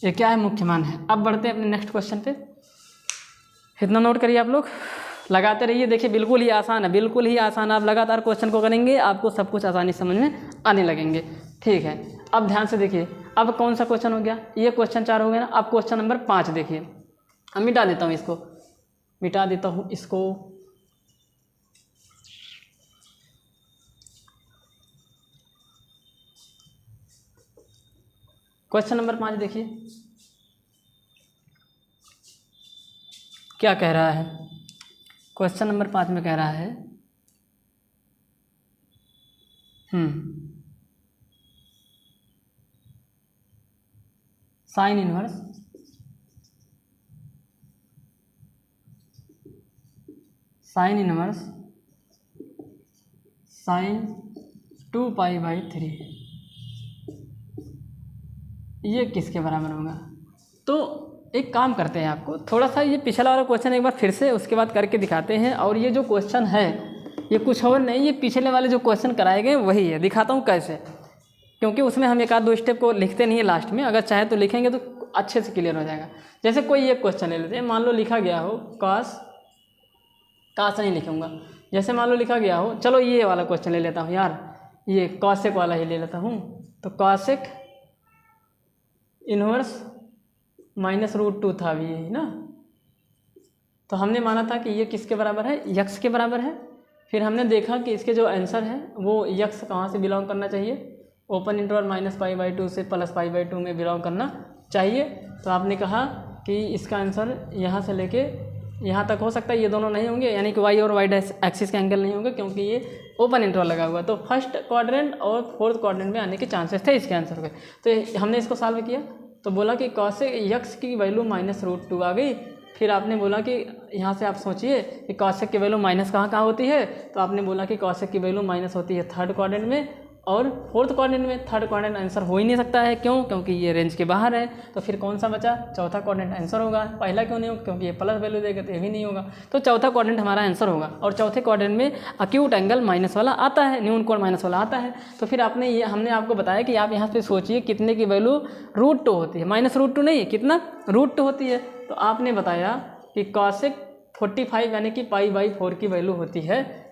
ये क्या है, मुख्य मान है। अब बढ़ते हैं अपने नेक्स्ट क्वेश्चन पे। इतना नोट करिए आप लोग, लगाते रहिए। देखिए बिल्कुल ही आसान है, बिल्कुल ही आसान। आप लगातार क्वेश्चन को करेंगे आपको सब कुछ आसानी समझ में आने लगेंगे। ठीक है, अब ध्यान से देखिए। अब कौन सा क्वेश्चन हो गया, ये क्वेश्चन 4 हो गया ना। अब क्वेश्चन नंबर 5 देखिए। अब मिटा देता हूँ इसको, मिटा देता हूँ इसको। क्वेश्चन नंबर 5 देखिए क्या कह रहा है। क्वेश्चन नंबर 5 में कह रहा है साइन इनवर्स साइन 2π/3 ये किसके बराबर होगा। तो एक काम करते हैं, आपको थोड़ा सा ये पिछला वाला क्वेश्चन एक बार फिर से उसके बाद करके दिखाते हैं। और ये जो क्वेश्चन है ये कुछ और नहीं, ये पिछले वाले जो क्वेश्चन कराए गए वही है। दिखाता हूँ कैसे, क्योंकि उसमें हम एक आध दो स्टेप को लिखते नहीं है लास्ट में। अगर चाहे तो लिखेंगे तो अच्छे से क्लियर हो जाएगा। जैसे कोई एक क्वेश्चन ले लेते हैं, मान लो लिखा गया हो काश नहीं लिखूँगा। जैसे मान लो लिखा गया हो, चलो ये वाला क्वेश्चन ले लेता हूँ यार, ये कॉसेक वाला ही ले लेता हूँ। तो कॉसेक इनवर्स -√2 था अभी, यही ना। तो हमने माना था कि ये किसके बराबर है, यक्स के बराबर है। फिर हमने देखा कि इसके जो आंसर है वो यक्स कहाँ से बिलोंग करना चाहिए, ओपन इंटरवल -π/2 से +π/2 में बिलोंग करना चाहिए। तो आपने कहा कि इसका आंसर यहाँ से लेके यहाँ तक हो सकता है, ये दोनों नहीं होंगे, यानी कि वाई और वाई एक्सिस के एंगल नहीं होंगे क्योंकि ये ओपन इंटरवल लगा हुआ है। तो फर्स्ट क्वाड्रेंट और फोर्थ क्वाड्रेंट में आने के चांसेस थे इसके आंसर के। तो हमने इसको सॉल्व किया तो बोला कि कॉसेक यक्स की वैल्यू -√2 आ गई। फिर आपने बोला कि यहाँ से आप सोचिए कि कॉसेक की वैल्यू माइनस कहाँ होती है, तो आपने बोला कि कॉसेक की वैल्यू माइनस होती है थर्ड क्वाड्रेंट में और फोर्थ क्वाड्रेंट में। थर्ड क्वाड्रेंट आंसर हो ही नहीं सकता है, क्यों, क्योंकि ये रेंज के बाहर है। तो फिर कौन सा बचा, चौथा क्वाड्रेंट आंसर होगा। पहला क्यों नहीं होगा, क्योंकि ये प्लस वैल्यू देगा तो ये भी नहीं होगा। तो चौथा क्वाड्रेंट हमारा आंसर होगा। और चौथे क्वाड्रेंट में अक्यूट एंगल माइनस वाला आता है, न्यून कोण माइनस वाला आता है। तो फिर आपने ये हमने आपको बताया कि आप यहाँ पे सोचिए कितने की वैल्यू √2 होती है, -√2 नहीं, कितना √2 होती है। तो आपने बताया कि कॉसेक 45 यानी कि π/4 की वैल्यू होती है।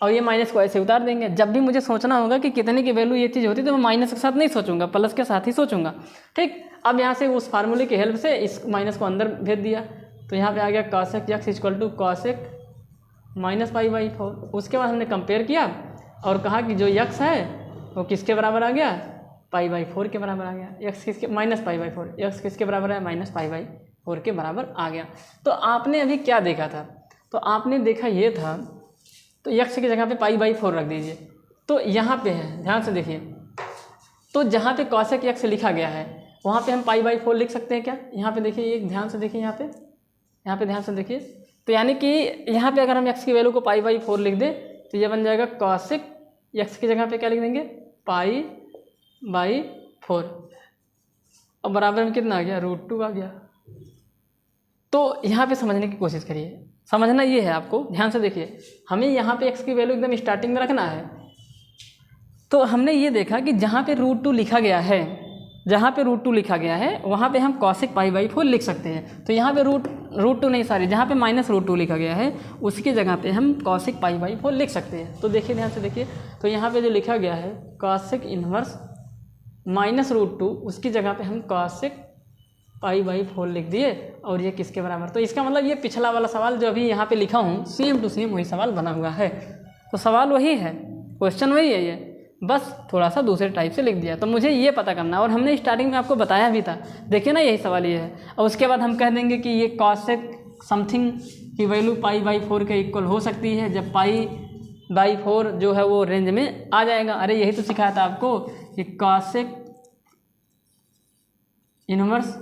और ये माइनस को ऐसे उतार देंगे। जब भी मुझे सोचना होगा कि कितने की वैल्यू ये चीज़ होती है तो मैं माइनस के साथ नहीं सोचूंगा, प्लस के साथ ही सोचूंगा। ठीक, अब यहाँ से उस फार्मूले की हेल्प से इस माइनस को अंदर भेज दिया तो यहाँ पे आ गया कॉसेक यक्स = कॉसेक -π/4। उसके बाद हमने कंपेयर किया और कहा कि जो यक्स है वो किसके बराबर आ गया, π/4 के बराबर आ गया। यक्स किसके -π/4, यक्स किसके बराबर है, -π/4 के बराबर आ गया। तो आपने अभी क्या देखा था, तो आपने देखा ये था, तो यक्स की जगह पे π/4 रख दीजिए। तो यहाँ पे है, ध्यान से देखिए, तो जहाँ पे कॉसेक यक्स लिखा गया है वहाँ पे हम π/4 लिख सकते हैं क्या। यहाँ पे देखिए, एक ध्यान से देखिए, यहाँ पे ध्यान से देखिए। तो यानी कि यहाँ पे अगर हम यक्स की वैल्यू को π/4 लिख दें तो ये बन जाएगा कॉसेक यक्स की जगह पे क्या लिख देंगे, π/4। अब बराबर में कितना आ गया, √2 आ गया। तो यहाँ पे समझने की कोशिश करिए, समझना ये है आपको, ध्यान से देखिए। हमें यहाँ पे x की वैल्यू एकदम स्टार्टिंग में रखना है। तो हमने ये देखा कि जहाँ पे √2 लिखा गया है, जहाँ पे √2 लिखा गया है वहाँ पे हम कॉसेक π/4 लिख सकते हैं। तो यहाँ पे √2 नहीं, सॉरी, जहाँ पे -√2 लिखा गया है उसकी जगह पे हम कॉसेक π/4 लिख सकते हैं। तो देखिए, ध्यान से देखिए, तो यहाँ पे जो लिखा गया है कॉसेक इन्वर्स -√2, उसकी जगह पे हम कॉसेक π/4 लिख दिए और ये किसके बराबर। तो इसका मतलब ये पिछला वाला सवाल जो अभी यहाँ पे लिखा हूँ सेम टू सेम वही सवाल बना हुआ है। तो सवाल वही है, क्वेश्चन वही है, ये बस थोड़ा सा दूसरे टाइप से लिख दिया। तो मुझे ये पता करना, और हमने स्टार्टिंग में आपको बताया भी था, देखिए ना, यही सवाल ये है। और उसके बाद हम कह देंगे कि ये कॉसेक समथिंग की वैल्यू π/4 के इक्वल हो सकती है जब π/4 जो है वो रेंज में आ जाएगा। अरे यही तो सिखाया था आपको कि cosec inverse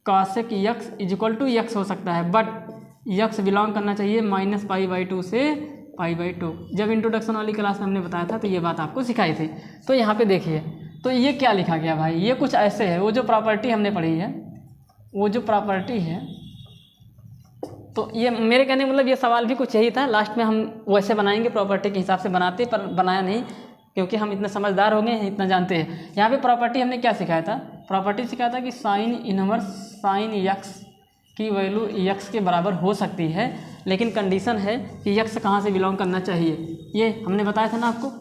cosec x = x हो सकता है, बट यक्स बिलोंग करना चाहिए -π/2 से π/2। जब इंट्रोडक्शन वाली क्लास में हमने बताया था तो ये बात आपको सिखाई थी। तो यहाँ पे देखिए, तो ये क्या लिखा गया भाई, ये कुछ ऐसे है, वो जो प्रॉपर्टी हमने पढ़ी है, वो जो प्रॉपर्टी है, तो ये मेरे कहने मतलब ये सवाल भी कुछ यही था। लास्ट में हम वैसे बनाएंगे, प्रॉपर्टी के हिसाब से बनाते, पर बनाया नहीं क्योंकि हम इतने समझदार हो गए हैं, इतना जानते हैं। यहाँ पे प्रॉपर्टी हमने क्या सिखाया था, प्रॉपर्टी सिखाया था कि साइन इनवर्स साइन यक्स की वैल्यू यक्स के बराबर हो सकती है, लेकिन कंडीशन है कि यक्स कहाँ से बिलोंग करना चाहिए। ये हमने बताया था ना आपको,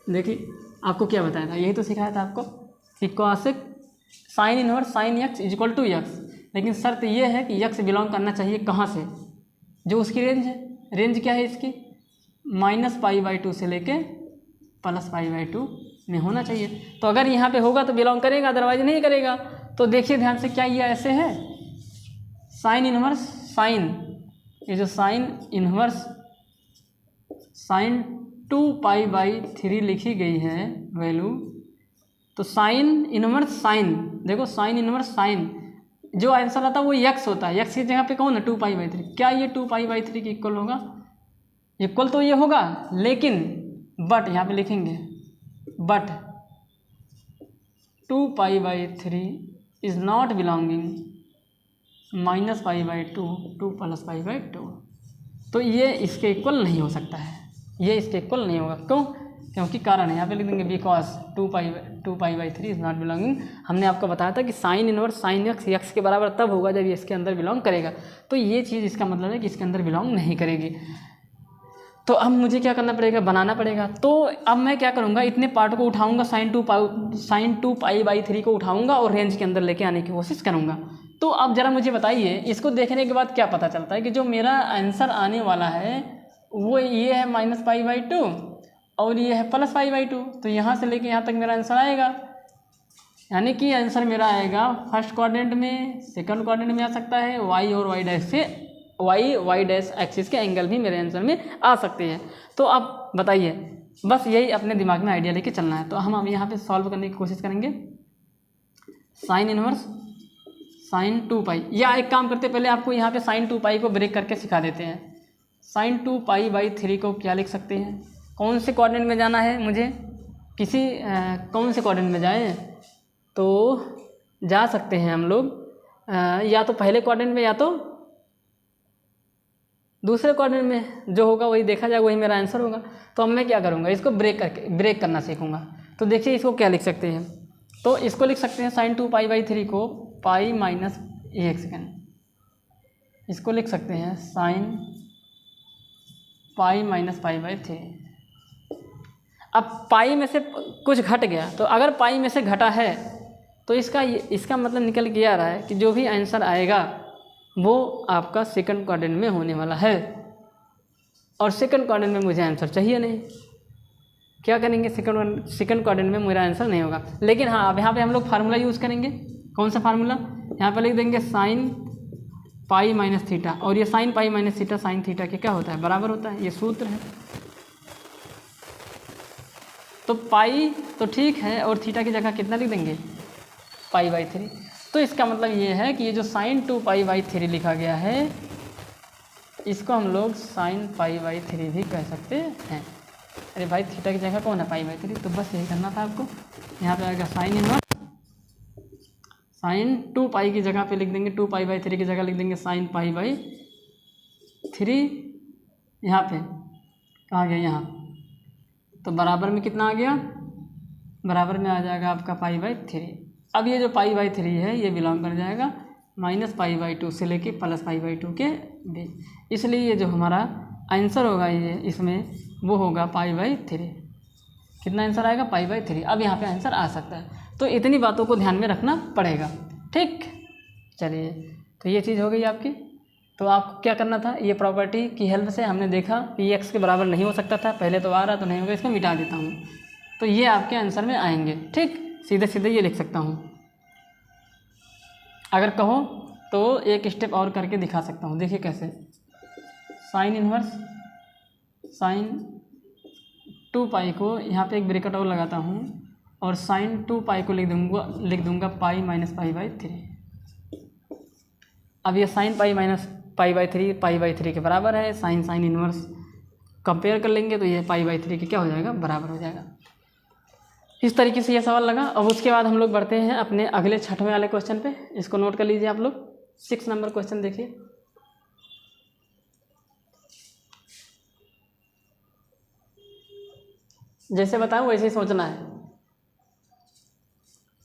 देखिए आपको क्या बताया था, यही तो सिखाया था आपको कि cosec sine inverse sine x = x, लेकिन शर्त ये है कि यक्स बिलोंग करना चाहिए कहाँ से, जो उसकी रेंज है। रेंज क्या है इसकी, -π/2 से लेके +π/2 में होना चाहिए। तो अगर यहाँ पे होगा तो बिलोंग करेगा, अदरवाइज नहीं करेगा। तो देखिए ध्यान से, क्या ये ऐसे है, साइन इनवर्स साइन, ये जो साइन इनवर्स साइन 2π/3 लिखी गई है वैल्यू, तो साइन इनवर्स साइन, देखो साइन इनवर्स साइन जो आंसर आता है वो यक्स होता है, यक्स की जगह पे कौन है 2π/3। क्या ये 2π/3 के इक्वल होगा, इक्वल तो ये होगा, लेकिन बट यहाँ पे लिखेंगे but 2π/3 is not belonging -π/2 to +π/2। तो ये इसके इक्वल नहीं हो सकता है, ये इसके इक्वल नहीं होगा। क्यों, क्योंकि कारण है, यहाँ पे लिख देंगे बिकॉज 2π/3 इज नॉट बिलोंगिंग। हमने आपको बताया था कि sine inverse sine x x के बराबर तब होगा जब ये इसके अंदर बिलोंग करेगा। तो ये चीज़ इसका मतलब है कि इसके अंदर बिलोंग नहीं करेगी। तो अब मुझे क्या करना पड़ेगा, बनाना पड़ेगा। तो अब मैं क्या करूँगा, इतने पार्ट को उठाऊँगा, साइन 2π/3 को उठाऊँगा और रेंज के अंदर लेके आने की कोशिश करूँगा। तो अब ज़रा मुझे बताइए, इसको देखने के बाद क्या पता चलता है कि जो मेरा आंसर आने वाला है वो ये है -π/2 और ये है +π/2। तो यहाँ से लेके यहाँ तक मेरा आंसर आएगा, यानी कि आंसर मेरा आएगा फर्स्ट क्वाड्रेंट में, सेकंड क्वाड्रेंट में आ सकता है, y और y डैश से y डैश एक्सिस के एंगल भी मेरे आंसर में आ सकते हैं। तो अब बताइए, बस यही अपने दिमाग में आइडिया लेके चलना है। तो हम अब यहाँ पे सॉल्व करने की कोशिश करेंगे। साइन इनवर्स sin 2π, या एक काम करते पहले आपको यहाँ पे sin 2π को ब्रेक करके सिखा देते हैं। sin 2π/3 को क्या लिख सकते हैं, कौन से क्वाड्रेंट में जाना है मुझे, किसी कौन से क्वाड्रेंट में जाए, तो जा सकते हैं हम लोग या तो पहले क्वाड्रेंट में या तो दूसरे क्वाड्रेंट में, जो होगा वही देखा जाएगा, वही मेरा आंसर होगा। तो अब मैं क्या करूँगा, इसको ब्रेक करना सीखूँगा। तो देखिए इसको क्या लिख सकते हैं, तो इसको लिख सकते हैं sin 2π/3 को पाई माइनस 1 सेकेंड, इसको लिख सकते हैं sin पाई माइनस π/3। अब पाई में से कुछ घट गया, तो अगर पाई में से घटा है तो इसका मतलब निकल के आ रहा है कि जो भी आंसर आएगा वो आपका सेकंड क्वाड्रेंट में होने वाला है, और सेकंड क्वाड्रेंट में मुझे आंसर चाहिए नहीं। क्या करेंगे, सेकंड क्वाड्रेंट में मेरा आंसर नहीं होगा। लेकिन हाँ, अब यहाँ पे हम लोग फार्मूला यूज़ करेंगे। कौन सा फार्मूला, यहाँ पे लिख देंगे sin π-θ, और ये sin π-θ sin थीटा के क्या होता है, बराबर होता है, ये सूत्र है। तो पाई तो ठीक है, और थीटा की जगह कितना लिख देंगे, π/3। तो इसका मतलब ये है कि ये जो sin 2π/3 लिखा गया है, इसको हम लोग sin π/3 भी कह सकते हैं। अरे भाई, थीटा की जगह कौन है, π/3, तो बस यही करना था आपको। यहाँ पे आएगा साइन इनवर्स, sin 2π की जगह पे लिख देंगे 2π/3 की जगह लिख देंगे sin π/3। यहाँ पे कहाँ गया, यहाँ, तो बराबर में कितना आ गया, बराबर में आ जाएगा आपका π/3। अब ये जो π/3 है ये बिलोंग कर जाएगा -π/2 से लेके +π/2 के बीच, इसलिए ये जो हमारा आंसर होगा ये इसमें वो होगा π/3। कितना आंसर आएगा, π/3। अब यहाँ पे आंसर आ सकता है, तो इतनी बातों को ध्यान में रखना पड़ेगा। ठीक, चलिए, तो ये चीज़ हो गई आपकी। तो आपको क्या करना था, ये प्रॉपर्टी की हेल्प से हमने देखा कि ये x के बराबर नहीं हो सकता था, पहले तो आ रहा तो नहीं होगा, इसको मिटा देता हूँ, तो ये आपके आंसर में आएंगे। ठीक, सीधे सीधे ये लिख सकता हूँ। अगर कहो तो एक स्टेप और करके दिखा सकता हूँ, देखिए कैसे। साइन इनवर्स sin 2π को यहाँ पे एक ब्रैकेट और लगाता हूँ, और sin 2π को लिख दूँगा π-π/3। अब ये sin π-π/3 π/3 के बराबर है। साइन इनवर्स कंपेयर कर लेंगे तो ये π/3 के क्या हो जाएगा, बराबर हो जाएगा। इस तरीके से ये सवाल लगा। अब उसके बाद हम लोग बढ़ते हैं अपने अगले छठवें वाले क्वेश्चन पे। इसको नोट कर लीजिए आप लोग। 6 नंबर क्वेश्चन देखिए। जैसे बताऊँ वैसे ही सोचना है।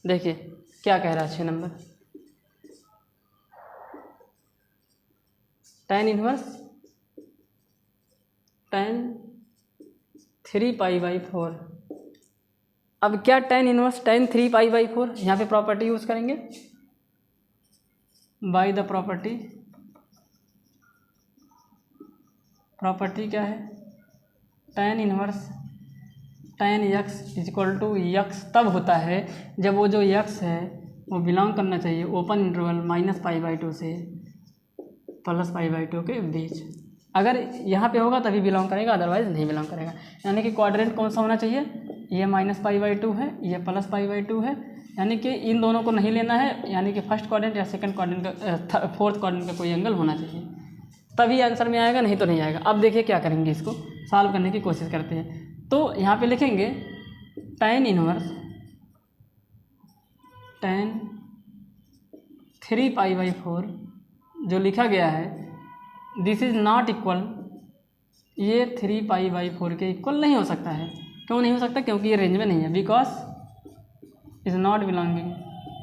देखिए क्या कह रहा है 6 नंबर, tan इनवर्स tan 3π/4। अब क्या tan इनवर्स tan 3π/4, यहाँ पे प्रॉपर्टी यूज़ करेंगे, बाय द प्रॉपर्टी क्या है, tan inverse tan x = x तब होता है जब वो जो x है वो बिलोंग करना चाहिए ओपन इंटरवल -π/2 से +π/2 के बीच। अगर यहाँ पे होगा तभी बिलोंग करेगा, अदरवाइज नहीं बिलोंग करेगा। यानी कि क्वाड्रेंट कौन सा होना चाहिए, ये -π/2 है, ये +π/2 है, यानी कि इन दोनों को नहीं लेना है। यानी कि फर्स्ट क्वाड्रेंट या सेकंड क्वाड्रेंट का फोर्थ क्वाड्रेंट का कोई एंगल होना चाहिए, तभी आंसर में आएगा, नहीं तो नहीं आएगा। अब देखिए क्या करेंगे, इसको सॉल्व करने की कोशिश करते हैं। तो यहाँ पे लिखेंगे tan इनवर्स tan 3π/4 जो लिखा गया है, दिस इज़ नॉट इक्वल, ये 3π/4 के इक्वल नहीं हो सकता है। क्यों नहीं हो सकता, क्योंकि ये रेंज में नहीं है, बिकॉज इज़ नॉट बिलोंगिंग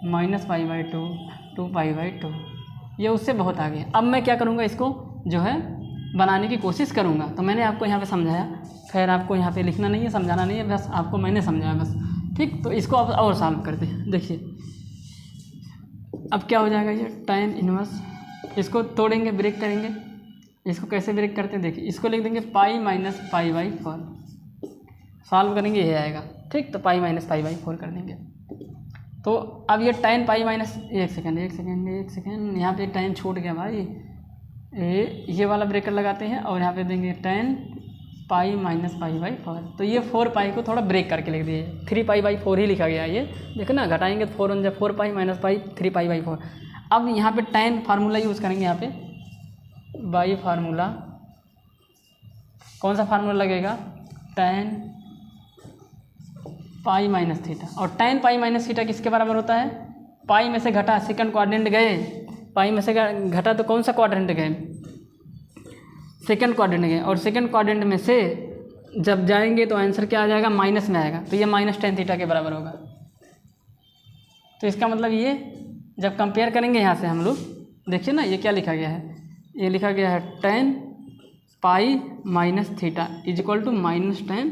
-π/2 2π/2, ये उससे बहुत आगे है। अब मैं क्या करूँगा, इसको जो है बनाने की कोशिश करूँगा। तो मैंने आपको यहाँ पे समझाया, खैर आपको यहाँ पे लिखना नहीं है, समझाना नहीं है, बस आपको मैंने समझाया बस। ठीक, तो इसको अब और सॉल्व करते हैं। देखिए अब क्या हो जाएगा ये tan इनवर्स, इसको तोड़ेंगे, ब्रेक करेंगे। इसको कैसे ब्रेक करते हैं देखिए, इसको लिख देंगे पाई माइनस पाई बाई 4, सॉल्व करेंगे ये आएगा, ठीक। तो पाई माइनस पाई बाई 4 कर देंगे। तो अब ये tan पाई माइनस, एक सेकेंड, यहाँ पे tan छूट गया भाई, ये वाला ब्रेकर लगाते हैं और यहाँ पे देंगे tan pi minus pi by 4। तो ये 4 पाई को थोड़ा ब्रेक करके लिख दिए, 3 पाई बाई 4 ही लिखा गया ये, देखो ना, घटाएंगे तो 4 1 4 pi minus pi 3 pi by 4। अब यहाँ पे tan फार्मूला यूज़ करेंगे, यहाँ पे बाई फार्मूला, कौन सा फार्मूला लगेगा, tan पाई माइनस थीटा। और tan पाई माइनस थीटा किसके बराबर होता है, पाई में से घटा, सेकंड क्वाड्रेंट गए, पाई में से घटा तो कौन सा क्वाड्रेंट गए, सेकंड क्वाड्रेंट गए, और सेकंड क्वाड्रेंट में से जब जाएंगे तो आंसर क्या आ जाएगा, माइनस में आएगा। तो ये माइनस tan थीटा के बराबर होगा। तो इसका मतलब ये जब कंपेयर करेंगे यहाँ से हम लोग, देखिए ना, ये क्या लिखा गया है, ये लिखा गया है tan pi minus theta is equal to minus tan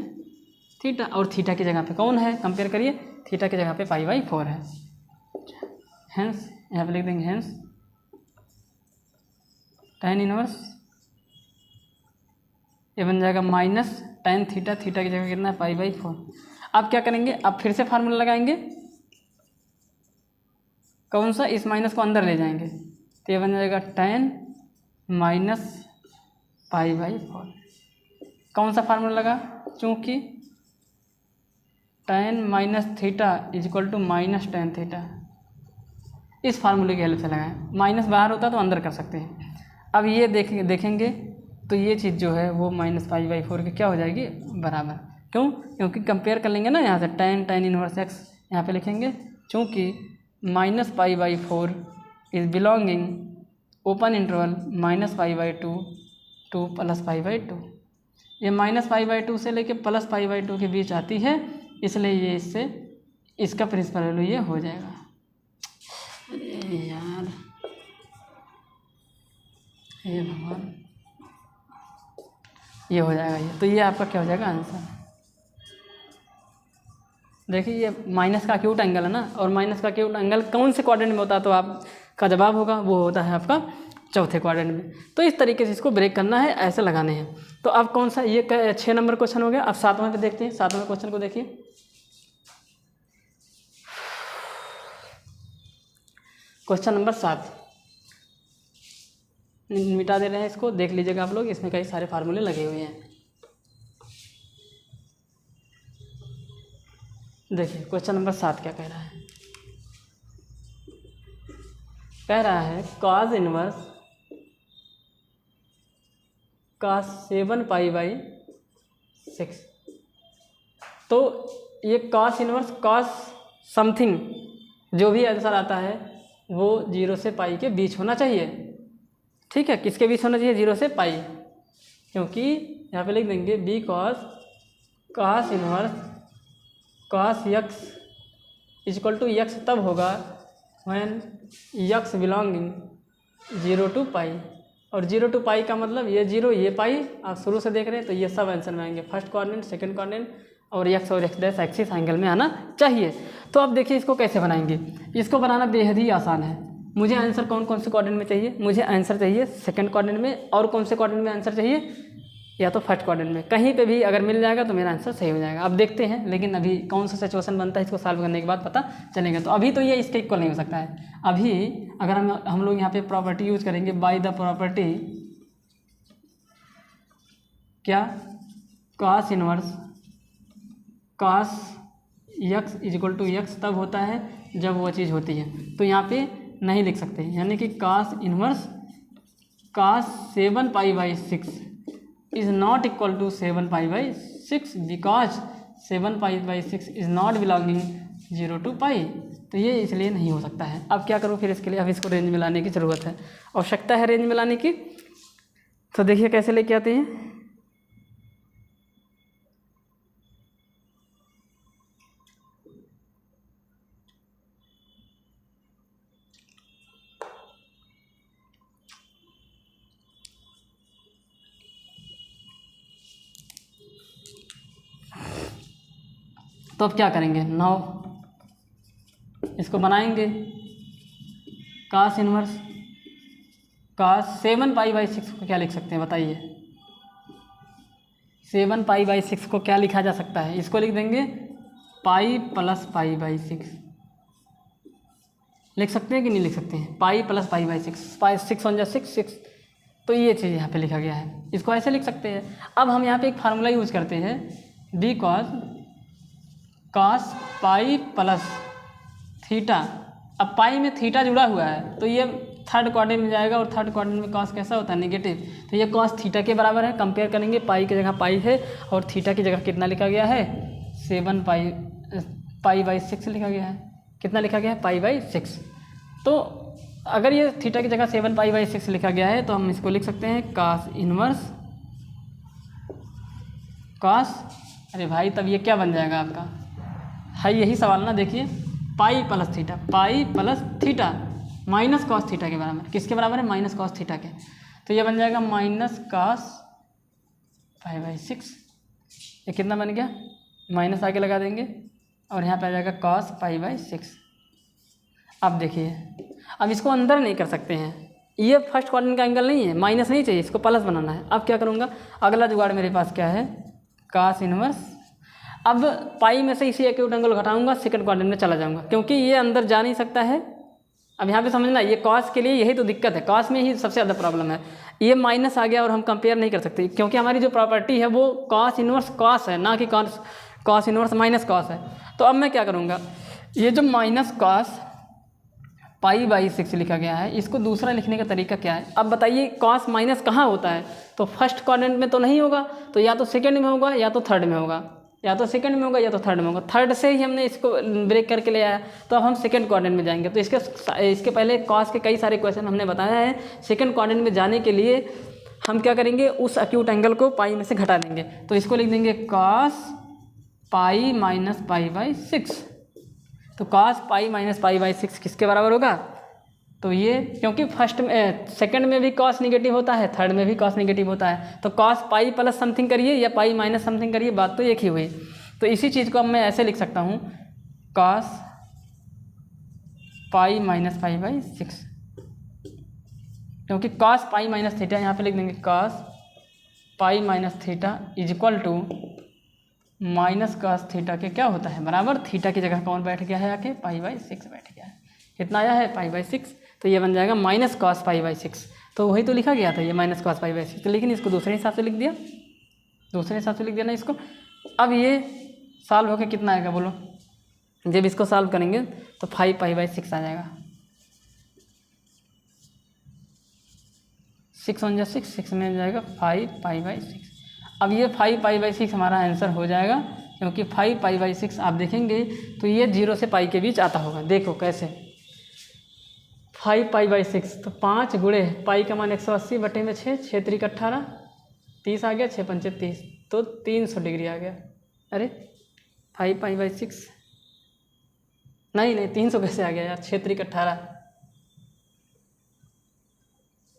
theta, और थीटा की जगह पे कौन है, कंपेयर करिए, थीटा की जगह पे पाई बाई 4 है। हेंस यहाँ पे लिख देंगे, हेंस tan इनवर्स, ये बन जाएगा माइनस tan थीटा, थीटा की जगह कितना है, पाई बाई 4। अब क्या करेंगे, अब फिर से फार्मूला लगाएंगे, कौन सा, इस माइनस को अंदर ले जाएंगे, तो ये बन जाएगा tan माइनस पाई बाई 4। कौन सा फार्मूला लगा, चूँकि tan minus theta is equal to minus tan theta, इस फार्मूले की हेल्प से लगाएं। माइनस बाहर होता तो अंदर कर सकते हैं। अब ये देखेंगे तो ये चीज़ जो है वो माइनस पाई बाई 4 की क्या हो जाएगी, बराबर। क्यों, क्योंकि कंपेयर कर लेंगे ना, यहाँ से tan इनवर्स x यहाँ पे लिखेंगे, चूँकि minus pi by 4 is belonging open interval minus pi by 2 two plus pi by 2। ये माइनस पाई बाई 2 से लेके प्लस पाई बाई 2 के बीच आती है, इसलिए ये इससे इसका प्रिंसिपल वैल्यू ये हो जाएगा। अरे यार, ये भगवान, ये हो जाएगा ये। तो ये आपका क्या हो जाएगा आंसर। देखिए ये माइनस का एक्यूट एंगल है ना, और माइनस का एक्यूट एंगल कौन से क्वाड्रेंट में होता है, तो आपका जवाब होगा वो होता है आपका चौथे क्वाड्रेंट में। तो इस तरीके से इसको ब्रेक करना है, ऐसे लगाने हैं। तो अब कौन सा, ये 6 नंबर क्वेश्चन हो गया। अब 7वें पे देखते हैं, 7वें क्वेश्चन को देखिए। क्वेश्चन नंबर 7 मिटा दे रहे हैं इसको, देख लीजिएगा आप लोग, इसमें कई सारे फार्मूले लगे हुए हैं। देखिए क्वेश्चन नंबर 7 क्या कह रहा है, कह रहा है cos inverse cos 7 pi by 6। तो ये cos इनवर्स cos समथिंग जो भी आंसर आता है वो 0 से पाई के बीच होना चाहिए, ठीक है। किसके बीच होना चाहिए, 0 से पाई, क्योंकि यहाँ पे लिख देंगे because cos inverse cos x is equal to x तब होगा when x belonging 0 to pi. और 0 टू पाई का मतलब ये 0 ये पाई, आप शुरू से देख रहे हैं, तो ये सब आंसर में आएंगे, फर्स्ट क्वाड्रेंट, सेकंड क्वाड्रेंट, और x और x डैश एक्सिस एंगल में आना चाहिए। तो अब देखिए इसको कैसे बनाएंगे। इसको बनाना बेहद ही आसान है। मुझे आंसर कौन कौन से क्वाड्रेंट में चाहिए, मुझे आंसर चाहिए सेकंड क्वाड्रेंट में, और कौन से क्वाड्रेंट में आंसर चाहिए, या तो फर्स्ट क्वाड्रेंट में। कहीं पे भी अगर मिल जाएगा तो मेरा आंसर सही हो जाएगा। अब देखते हैं, लेकिन अभी कौन सा सिचुएशन बनता है इसको सॉल्व करने के बाद पता चलेगा। तो अभी तो ये इसके इक्वल नहीं हो सकता है। अभी अगर हम लोग यहाँ पे प्रॉपर्टी यूज करेंगे, बाय द प्रॉपर्टी क्या, cos inverse cos x is equal to x तब होता है जब वो चीज़ होती है। तो यहाँ पे नहीं लिख सकते, यानी कि cos inverse cos 7 pi by 6 is not equal to 7 pi by 6 because 7 pi by 6 is not belonging 0 to pi. तो ये इसलिए नहीं हो सकता है। अब क्या करूँ फिर इसके लिए, अब इसको रेंज में लाने की ज़रूरत है, आवश्यकता है रेंज में लाने की। तो देखिए कैसे लेके आते हैं। तो अब क्या करेंगे, 9 इसको बनाएंगे, कास इनवर्स कास 7π/6 को क्या लिख सकते हैं बताइए? 7π/6 को क्या लिखा जा सकता है? इसको लिख देंगे पाई प्लस π/6 लिख सकते हैं कि नहीं लिख सकते हैं? पाई प्लस π/6 पाई 6 1 6 तो ये चीज़ यहाँ पे लिखा गया है, इसको ऐसे लिख सकते हैं। अब हम यहाँ पे एक फार्मूला यूज करते हैं D cos pi plus theta. अब पाई में थीटा जुड़ा हुआ है तो ये थर्ड क्वाड्रेंट में जाएगा और थर्ड क्वाड्रेंट में कॉस कैसा होता है? नेगेटिव। तो ये कॉस थीटा के बराबर है। कंपेयर करेंगे, पाई की जगह पाई है और थीटा की जगह कितना लिखा गया है? 7π/6 लिखा गया है। कितना लिखा गया है? π/6। तो अगर ये थीटा की जगह 7π/6 लिखा गया है तो हम इसको लिख सकते हैं कॉस इनवर्स कॉस, अरे भाई तब ये क्या बन जाएगा आपका? है यही सवाल ना, देखिए pi plus theta minus cos theta के बराबर। किसके बराबर है? माइनस कॉस थीटा के। तो ये बन जाएगा माइनस कॉस π/6। ये कितना बन गया? माइनस आगे लगा देंगे और यहाँ पे आ जाएगा कॉस π/6। अब देखिए, अब इसको अंदर नहीं कर सकते हैं, ये फर्स्ट क्वाड्रेंट का एंगल नहीं है, माइनस नहीं चाहिए, इसको प्लस बनाना है। अब क्या करूँगा? अगला जुगाड़ मेरे पास क्या है? Cos inverse. अब पाई में से इसी एक्यूट एंगल घटाऊंगा, सेकंड क्वाड्रेंट में चला जाऊंगा क्योंकि ये अंदर जा नहीं सकता है। अब यहाँ पे समझना, ये कॉस के लिए यही तो दिक्कत है, कॉस में ही सबसे ज़्यादा प्रॉब्लम है। ये माइनस आ गया और हम कंपेयर नहीं कर सकते क्योंकि हमारी जो प्रॉपर्टी है वो कॉस इनवर्स कॉस है, ना कि कॉस इनवर्स माइनस कॉस है। तो अब मैं क्या करूँगा? ये जो माइनस कॉस π/6 लिखा गया है, इसको दूसरा लिखने का तरीका क्या है? अब बताइए, कॉस माइनस कहाँ होता है? तो फर्स्ट क्वाड्रेंट में तो नहीं होगा, तो या तो सेकंड में होगा या तो थर्ड में होगा, या तो सेकंड में होगा या तो थर्ड में होगा। थर्ड से ही हमने इसको ब्रेक करके ले आया, तो अब हम सेकंड क्वाड्रेंट में जाएंगे। तो इसके पहले कॉस के कई सारे क्वेश्चन हमने बताया है। सेकंड क्वाड्रेंट में जाने के लिए हम क्या करेंगे? उस एक्यूट एंगल को पाई में से घटा देंगे। तो इसको लिख देंगे कॉस पाई माइनस π/6। तो कॉस पाई माइनस π/6 किसके बराबर होगा? तो ये, क्योंकि सेकंड में भी कॉस नेगेटिव होता है, थर्ड में भी कॉस नेगेटिव होता है, तो कॉस पाई प्लस समथिंग करिए या पाई माइनस समथिंग करिए, बात तो एक ही हुई। तो इसी चीज़ को अब मैं ऐसे लिख सकता हूँ कॉस पाई माइनस π/6, क्योंकि कॉस पाई माइनस थीटा, यहाँ पे लिख देंगे cos pi minus theta is equal to minus cos theta के क्या होता है? बराबर थीटा की जगह कौन बैठ गया है? आके π/6 बैठ गया है। कितना आया है? π/6। तो ये बन जाएगा माइनस कॉस π/6। तो वही तो लिखा गया था ये माइनस कॉस π/6, तो लेकिन इसको दूसरे हिसाब से लिख दिया, दूसरे हिसाब से लिख दिया ना इसको। अब ये सॉल्व होकर कितना आएगा बोलो? जब इसको सॉल्व करेंगे तो 5π/6 आ जाएगा। 6 1 6 6 में जाएगा 5π/6। अब ये 5π/6 हमारा आंसर हो जाएगा, क्योंकि 5π/6 आप देखेंगे तो ये 0 से पाई के बीच आता होगा। देखो कैसे, 5π/6 तो 5 गुणे पाई का मान 180/6, 6 3 18, 30 आ गया, 6 5 30, तो 300 डिग्री आ गया। अरे 5π/6 नहीं 300 कैसे आ गया यार? 6 3 18,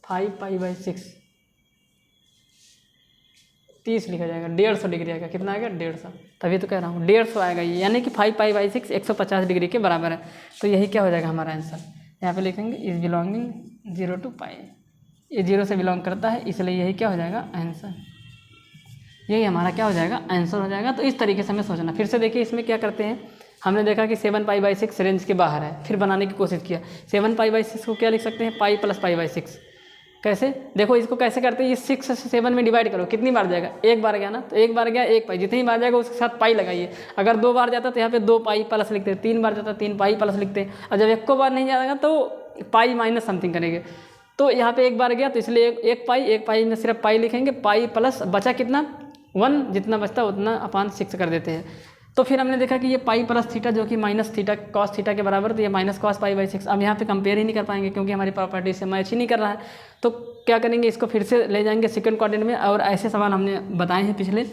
5π/6 30 लिखा जाएगा, 150 डिग्री आएगा। कितना आएगा? 150। तभी तो कह रहा हूँ 150 आएगा ये, यानी कि 5π/6 150 डिग्री के बराबर है। तो यही क्या हो जाएगा हमारा आंसर? यहाँ पे लिखेंगे इज बिलोंगिंग 0 to पाई, ये 0 से बिलोंग करता है, इसलिए यही क्या हो जाएगा? आंसर। यही हमारा क्या हो जाएगा? आंसर हो जाएगा। तो इस तरीके से हमें सोचना। फिर से देखिए इसमें क्या करते हैं, हमने देखा कि 7π/6 रेंज के बाहर है, फिर बनाने की कोशिश किया। 7π/6 को क्या लिख सकते हैं? Pi plus π/6। कैसे? देखो इसको कैसे करते हैं, ये 6 से 7 में डिवाइड करो, कितनी बार जाएगा? एक बार गया ना, तो एक बार गया 1 पाई, जितनी बार जाएगा उसके साथ पाई लगाइए। अगर 2 बार जाता तो यहाँ पे 2 पाई प्लस लिखते हैं, 3 बार जाता 3 पाई प्लस लिखते हैं, और जब 1 बार नहीं जाएगा तो पाई माइनस समथिंग करेंगे। तो यहाँ पे 1 बार गया तो इसलिए 1 पाई में सिर्फ पाई लिखेंगे, पाई प्लस बचा कितना? 1, जितना बचता उतना अपान 6 कर देते हैं। तो फिर हमने देखा कि ये पाई प्लस थीटा जो कि माइनस थीटा कॉस थीटा के बराबर, तो ये माइनस कॉस π/6। अब यहाँ पे कंपेयर ही नहीं कर पाएंगे क्योंकि हमारी प्रॉपर्टी से मैच ही नहीं कर रहा है। तो क्या करेंगे, इसको फिर से ले जाएंगे सेकंड क्वाड्रेंट में। और ऐसे सवाल हमने बताए हैं पिछले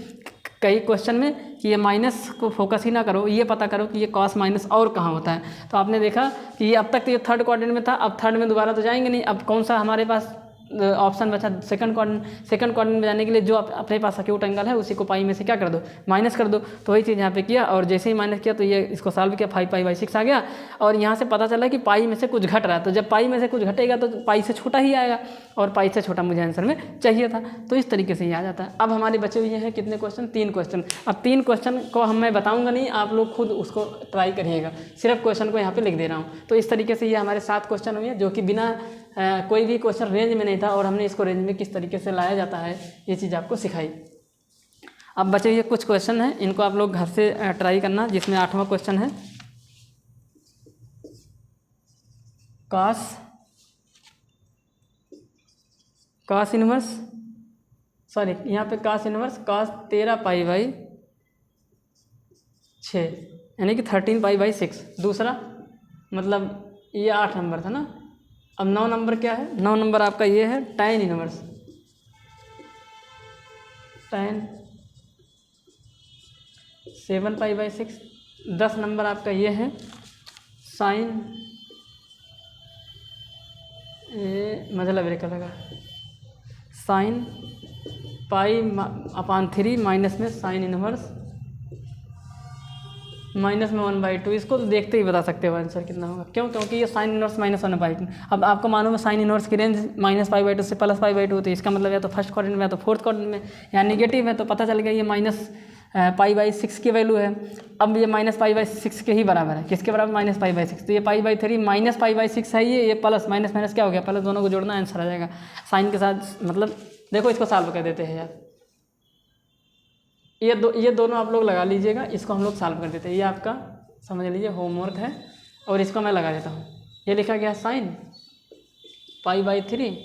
कई क्वेश्चन में कि ये माइनस को फोकस ही ना करो, ये पता करो कि ये कॉस माइनस और कहाँ होता है। तो आपने देखा कि ये अब तक तो ये थर्ड क्वाड्रेंट में था, अब थर्ड में दोबारा तो जाएंगे नहीं। अब कौन सा हमारे पास ऑप्शन बचा सेकंड क्वाड्रेंट में जाने के लिए जो अपने पास एक्यूट एंगल है उसी को पाई में से क्या कर दो, माइनस कर दो। तो वही चीज़ यहाँ पे किया और जैसे ही माइनस किया तो ये इसको सॉल्व किया, 5π/6 आ गया। और यहाँ से पता चला कि पाई में से कुछ घट रहा है, तो जब पाई में से कुछ घटेगा तो पाई से छोटा ही आएगा, और पाई से छोटा मुझे आंसर में चाहिए था। तो इस तरीके से ये आ जाता है। अब हमारे बचे हुए हैं कितने क्वेश्चन, 3 क्वेश्चन। अब 3 क्वेश्चन को मैं बताऊँगा नहीं, आप लोग खुद उसको ट्राई करिएगा, सिर्फ क्वेश्चन को यहाँ पे लिख दे रहा हूँ। तो इस तरीके से ये हमारे 7 क्वेश्चन हुए जो कि बिना कोई भी क्वेश्चन रेंज में नहीं था, और हमने इसको रेंज में किस तरीके से लाया जाता है ये चीज़ आपको सिखाई। अब बचे हुए कुछ क्वेश्चन हैं, इनको आप लोग घर से ट्राई करना, जिसमें 8वां क्वेश्चन है कास इनवर्स, सॉरी यहाँ पे कास इनवर्स cos 13π/6 यानी कि 13π/6। दूसरा मतलब ये 8 नंबर था ना। अब 9 नंबर क्या है, 9 नंबर आपका ये है tan इनवर्स, tan 7π/6। 10 नंबर आपका ये है sin, मतलब ब्रेक लगा, sin π/3 माइनस में sin इनवर्स माइनस में 1/2। इसको तो देखते ही बता सकते हो आंसर कितना होगा, क्यों, क्योंकि ये sin इनवर्स माइनस 1/2। अब आपको मालूम है sin इनवर्स की रेंज -π/2 से +π/2 होती है। इसका मतलब या तो फर्स्ट क्वाड्रेंट में या तो फोर्थ क्वाड्रेंट में, या नेगेटिव है तो पता चल गया ये -π/6 की वैल्यू है। अब ये -π/6 के ही बराबर है, किसके बराबर, -π/6। तो ये π/3 -π/6 है, ये प्लस माइनस माइनस क्या हो गया, प्लस, दोनों को जोड़ना आंसर आ जाएगा साइन के साथ। मतलब देखो इसको सॉल्व कर देते हैं यार, ये दोनों आप लोग लगा लीजिएगा, इसको हम लोग सॉल्व कर देते हैं। ये आपका समझ लीजिए होमवर्क है, और इसको मैं लगा देता हूँ। ये लिखा गया sin π/3,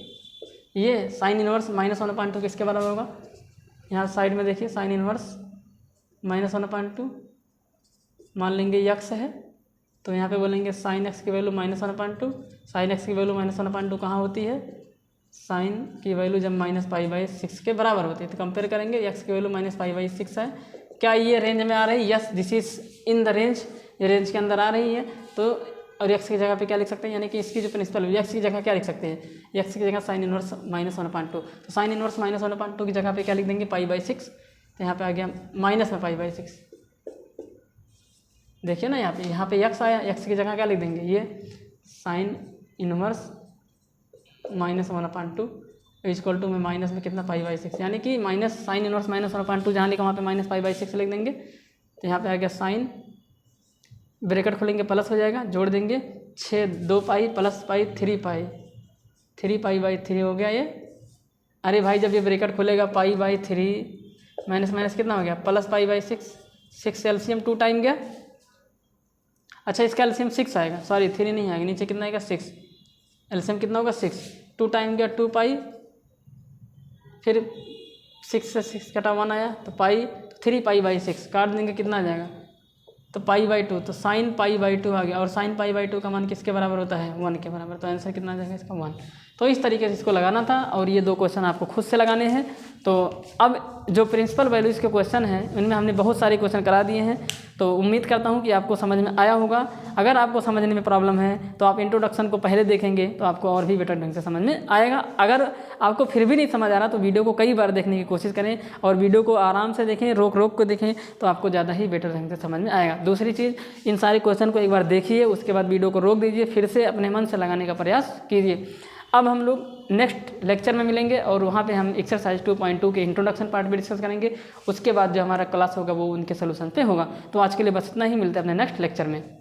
ये sin इनवर्स -1/2 किसके बराबर होगा, यहाँ साइड में देखिए sin इनवर्स -1/2 मान लेंगे x है, तो यहाँ पे बोलेंगे sin x की वैल्यू -1/2। sin x की वैल्यू -1/2 कहाँ होती है, sin की वैल्यू जब -π/6 के बराबर होती है। तो कंपेयर करेंगे, x की वैल्यू -π/6 है, क्या ये रेंज में आ रही है, yes this is in the range, ये रेंज के अंदर आ रही है। तो और x की जगह पे क्या लिख सकते हैं, यानी कि इसकी जो प्रिंसिपल वैल्यू, x की जगह क्या लिख सकते हैं, x की जगह sin इनवर्स -1/2। तो sin इनवर्स -1/2 की जगह पे क्या लिख देंगे, π/6। तो यहाँ पे आ गया माइनस में π/6। देखिए ना यहाँ पे x आया, x की जगह क्या लिख देंगे, ये sin इनवर्स -1/2 इक्वल टू में माइनस में कितना π/6, यानी कि माइनस sin इनवर्स -1/2 जहाँ लिखा वहाँ पे -π/6 लिख देंगे। तो यहाँ पे आ गया sin, ब्रैकेट खोलेंगे प्लस हो जाएगा, जोड़ देंगे 6 2π + π 3π, 3π/3 हो गया ये। अरे भाई जब ये ब्रैकेट खुलेगा π/3 माइनस माइनस कितना हो गया, +π/6, 6 से एलसीएम 2 टाइम गया। अच्छा इसका एलसीएम 6 आएगा, सॉरी 3 नहीं आएगा, नीचे कितना आएगा 6, एलसीएम कितना होगा 6, 2 टाइम गया 2π, फिर 6 से 6 कटा 1 आया तो पाई, 3π/6 काट देंगे कितना आ जाएगा, तो π/2, तो sin π/2 आ गया। और sin π/2 का मान किसके बराबर होता है, 1 के बराबर। तो आंसर कितना आ जाएगा इसका 1। तो इस तरीके से इसको लगाना था, और ये 2 क्वेश्चन आपको खुद से लगाने हैं। तो अब जो प्रिंसिपल वैल्यूज़ के क्वेश्चन हैं उनमें हमने बहुत सारे क्वेश्चन करा दिए हैं, तो उम्मीद करता हूँ कि आपको समझ में आया होगा। अगर आपको समझने में प्रॉब्लम है तो आप इंट्रोडक्शन को पहले देखेंगे तो आपको और भी बेटर ढंग से समझ में आएगा। अगर आपको फिर भी नहीं समझ आ रहा तो वीडियो को कई बार देखने की कोशिश करें, और वीडियो को आराम से देखें, रोक रोक को देखें, तो आपको ज़्यादा ही बेटर ढंग से समझ में आएगा। दूसरी चीज़, इन सारे क्वेश्चन को एक बार देखिए, उसके बाद वीडियो को रोक दीजिए, फिर से अपने मन से लगाने का प्रयास कीजिए। अब हम लोग नेक्स्ट लेक्चर में मिलेंगे, और वहाँ पे हम एक्सरसाइज 2.2 के इंट्रोडक्शन पार्ट भी डिस्कस करेंगे। उसके बाद जो हमारा क्लास होगा वो उनके सोल्यूशन पे होगा। तो आज के लिए बस इतना ही, मिलते हैं अपने नेक्स्ट लेक्चर में।